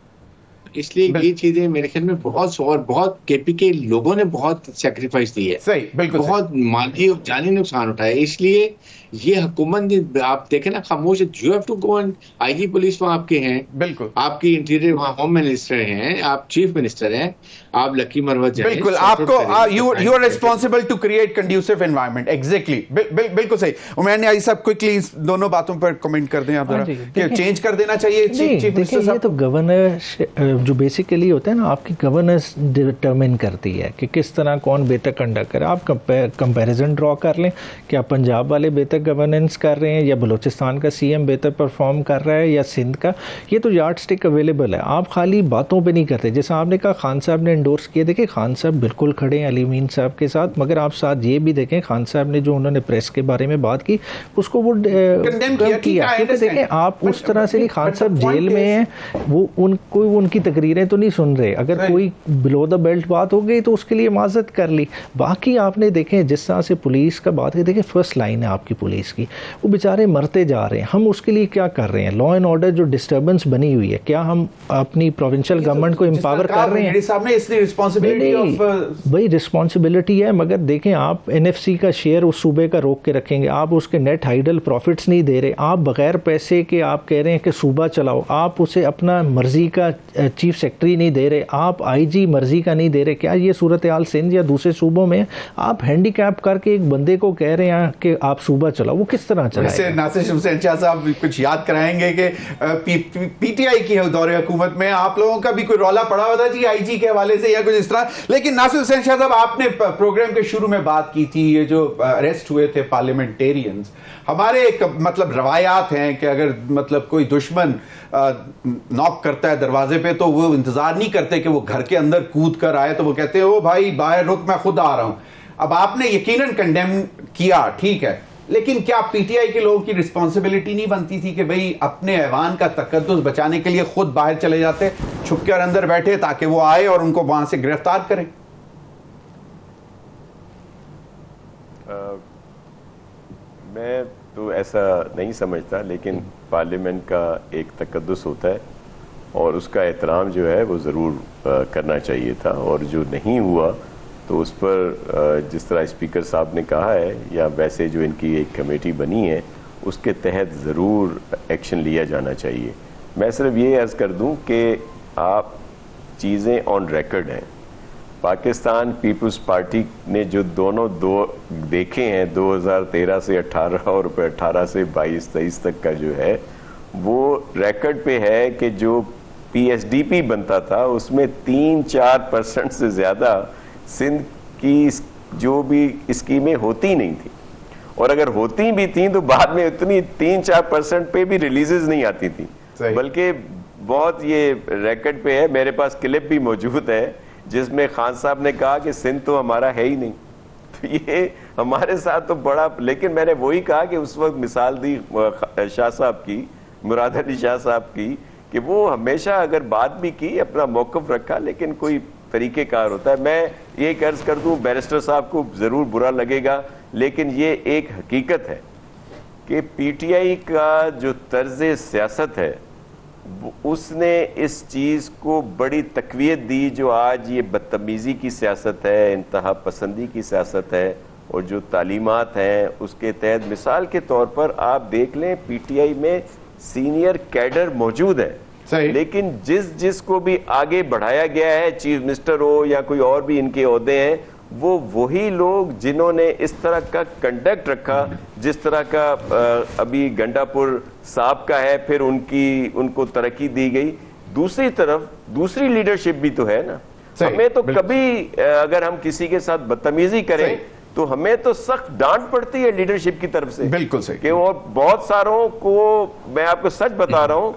اس لیے یہ چیزیں میرے خیال میں بہت کے پی کے لوگوں نے بہت سیکریفائس دی ہے، صحیح، بالکل بہت مالی اور جانی نقصان اٹھایا. اس لیے یہ حکومت آپ دیکھیں نا خاموش ہے. You have to go and I G police وہاں آپ کے ہیں، بالکل آپ کی انٹیریئر وہاں ہوم منسٹر ہیں، آپ چیف منسٹر ہیں، آپ لکی مروت جائیں، بالکل آپ کو you are responsible to create conducive environment. Exactly, بالکل صحیح. عمیر نیازی صاحب کوئکلی دونوں باتوں پر کمنٹ کر دیں آپ ذرا کہ چینج کر دینا چاہیے چیف منسٹر صاحب. یہ تو گورنر جو بیسیکلی ہوتا ہے نا، آپ کی گورننس ڈٹرمن کرتی ہے کہ کس طرح کون بہتر کنڈکٹ کرے. آپ کمپیریزن ڈرا کر لیں کہ آپ پنجاب والے بہتر گورننس کر رہے ہیں یا بلوچستان کا سی ایم بہتر پرفارم کر رہا ہے یا سندھ کا. یہ تو یارڈ سٹک اویلیبل ہے. آپ خالی باتوں پہ نہیں کرتے. جیسا آپ نے کہا خان صاحب نے انڈورس کیا، دیکھیں خان صاحب بالکل کھڑے ہیں علی مین صاحب کے ساتھ، مگر آپ ساتھ یہ بھی دیکھیں خان صاحب نے جو انہوں نے پریس کے بارے میں بات کی اس کو وہ کیا. دیکھیں آپ اس طرح سے خان صاحب جیل میں ہیں، وہ ان کی تقریریں تو نہیں سن رہے. اگر کوئی بلو دا بیلٹ بات ہو گئی تو اس کے لیے معذرت کر لی. باقی آپ نے دیکھیں جس طرح سے پولیس کا بات کی، دیکھیں فرسٹ لائن ہے آپ کی پولیس کی، وہ بیچارے مرتے جا رہے ہیں. ہم اس کے لیے کیا کر رہے ہیں؟ لا اینڈ آرڈر جو ڈسٹربنس بنی ہوئی ہے، کیا ہم اپنی پروونشل گورنمنٹ کو امپاور کر رہے ہیں؟ بھائی رسپانسبلٹی ہے، مگر دیکھیں آپ این ایف سی کا شیئر اس صوبے کا روک کے رکھیں گے، آپ اس کے نیٹ ہائیڈل پروفٹس نہیں دے رہے، آپ بغیر پیسے کے آپ کہہ رہے ہیں کہ صوبہ چلاؤ، آپ اسے اپنا مرضی کا چیف سیکرٹری نہیں دے رہے، آپ آئی جی مرضی کا نہیں دے رہے. کیا یہ صورتحال سندھ یا دوسرے صوبوں میں آپ ہینڈی کیپ کر کے ایک بندے کو کہہ رہے ہیں کہ آپ صوبہ چلاؤ؟ وہ کس طرح چلائے؟ ناصر حسین شاہ صاحب کچھ یاد کرائیں گے کہ پی ٹی آئی کی دور حکومت میں آپ لوگوں کا بھی کوئی رولا پڑا ہوا تھا جی آئی جی کے حوالے سے یا کچھ اس طرح. لیکن ناصر حسین شاہ صاحب آپ نے پروگرام کے شروع میں بات کی تھی یہ جو اریسٹ ہوئے تھے پارلیمنٹیرینز، ہمارے ایک مطلب روایات ہیں کہ اگر مطلب کوئی دشمن ناک کرتا ہے دروازے پہ تو وہ انتظار نہیں کرتے کہ وہ گھر کے اندر کود کر آئے، تو وہ کہتے ہیں او بھائی باہر رک میں خود آ رہا ہوں. اب آپ نے یقیناً کنڈیم کیا، ٹھیک ہے، لیکن کیا پی ٹی آئی کے لوگوں کی رسپانسبلٹی نہیں بنتی تھی کہ بھئی اپنے ایوان کا تقدس بچانے کے لیے خود باہر چلے جاتے، چھپ کر اندر بیٹھے تاکہ وہ آئے اور ان کو وہاں سے گرفتار کریں؟ میں تو ایسا نہیں سمجھتا، لیکن پارلیمنٹ کا ایک تقدس ہوتا ہے اور اس کا احترام جو ہے وہ ضرور کرنا چاہیے تھا، اور جو نہیں ہوا تو اس پر جس طرح اسپیکر صاحب نے کہا ہے یا ویسے جو ان کی ایک کمیٹی بنی ہے اس کے تحت ضرور ایکشن لیا جانا چاہیے. میں صرف یہ عرض کر دوں کہ آپ چیزیں آن ریکارڈ ہیں. پاکستان پیپلز پارٹی نے جو دونوں دیکھے ہیں 2013 سے 18 اور 18 سے 22-23 تک کا جو ہے وہ ریکارڈ پہ ہے کہ جو پی ایس ڈی پی بنتا تھا اس میں 3-4% سے زیادہ سندھ کی جو بھی اسکیمیں ہوتی نہیں تھی, اور اگر ہوتی بھی تھیں تو بعد میں اتنی 3-4% پہ بھی ریلیزز نہیں آتی تھی, بلکہ بہت یہ ریکارڈ پہ ہے. میرے پاس کلپ بھی موجود ہے جس میں خان صاحب نے کہا کہ سندھ تو ہمارا ہے ہی نہیں. تو یہ ہمارے ساتھ تو بڑا, لیکن میں نے وہی کہا کہ اس وقت مثال دی شاہ صاحب کی, مراد علی شاہ صاحب کی, کہ وہ ہمیشہ اگر بات بھی کی اپنا موقف رکھا لیکن کوئی طریقہ کار ہوتا ہے. میں یہ عرض کر دوں, بیرسٹر صاحب کو ضرور برا لگے گا لیکن یہ ایک حقیقت ہے کہ پی ٹی آئی کا جو طرز سیاست ہے اس نے اس چیز کو بڑی تقویت دی جو آج یہ بدتمیزی کی سیاست ہے, انتہا پسندی کی سیاست ہے, اور جو تعلیمات ہیں اس کے تحت مثال کے طور پر آپ دیکھ لیں پی ٹی آئی میں سینئر کیڈر موجود ہے, لیکن جس کو بھی آگے بڑھایا گیا ہے, چیف منسٹر ہو یا کوئی اور بھی ان کے عہدے ہیں, وہ وہی لوگ جنہوں نے اس طرح کا کنڈکٹ رکھا جس طرح کا ابھی گنڈا پور صاحب کا ہے, پھر ان کو ترقی دی گئی. دوسری طرف دوسری لیڈرشپ بھی تو ہے نا. ہمیں تو کبھی اگر ہم کسی کے ساتھ بدتمیزی کریں تو ہمیں تو سخت ڈانٹ پڑتی ہے لیڈرشپ کی طرف سے. بالکل صحیح. کہ وہ بہت ساروں کو, میں آپ کو سچ بتا رہا ہوں,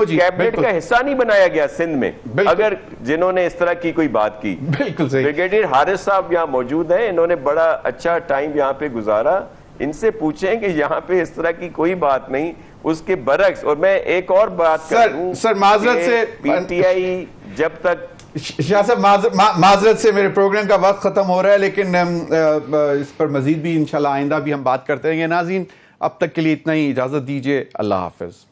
کیبنٹ کا حصہ نہیں بنایا گیا سندھ میں اگر جنہوں نے اس طرح کی کوئی بات کی. بالکل صحیح. بریگیڈیئر حارث صاحب یہاں موجود ہیں, انہوں نے بڑا اچھا ٹائم یہاں پہ گزارا. ان سے پوچھیں کہ یہاں پہ اس طرح کی کوئی بات نہیں, اس کے برعکس. اور میں ایک اور بات کروں, سر معذرت سے پی ٹی آئی جب تک شاہ صاحب معذرت سے میرے پروگرام کا وقت ختم ہو رہا ہے, لیکن اس پر مزید بھی انشاءاللہ آئندہ بھی ہم بات کرتے رہیں گے. ناظرین اب تک کے لیے اتنا ہی, اجازت دیجیے, اللہ حافظ.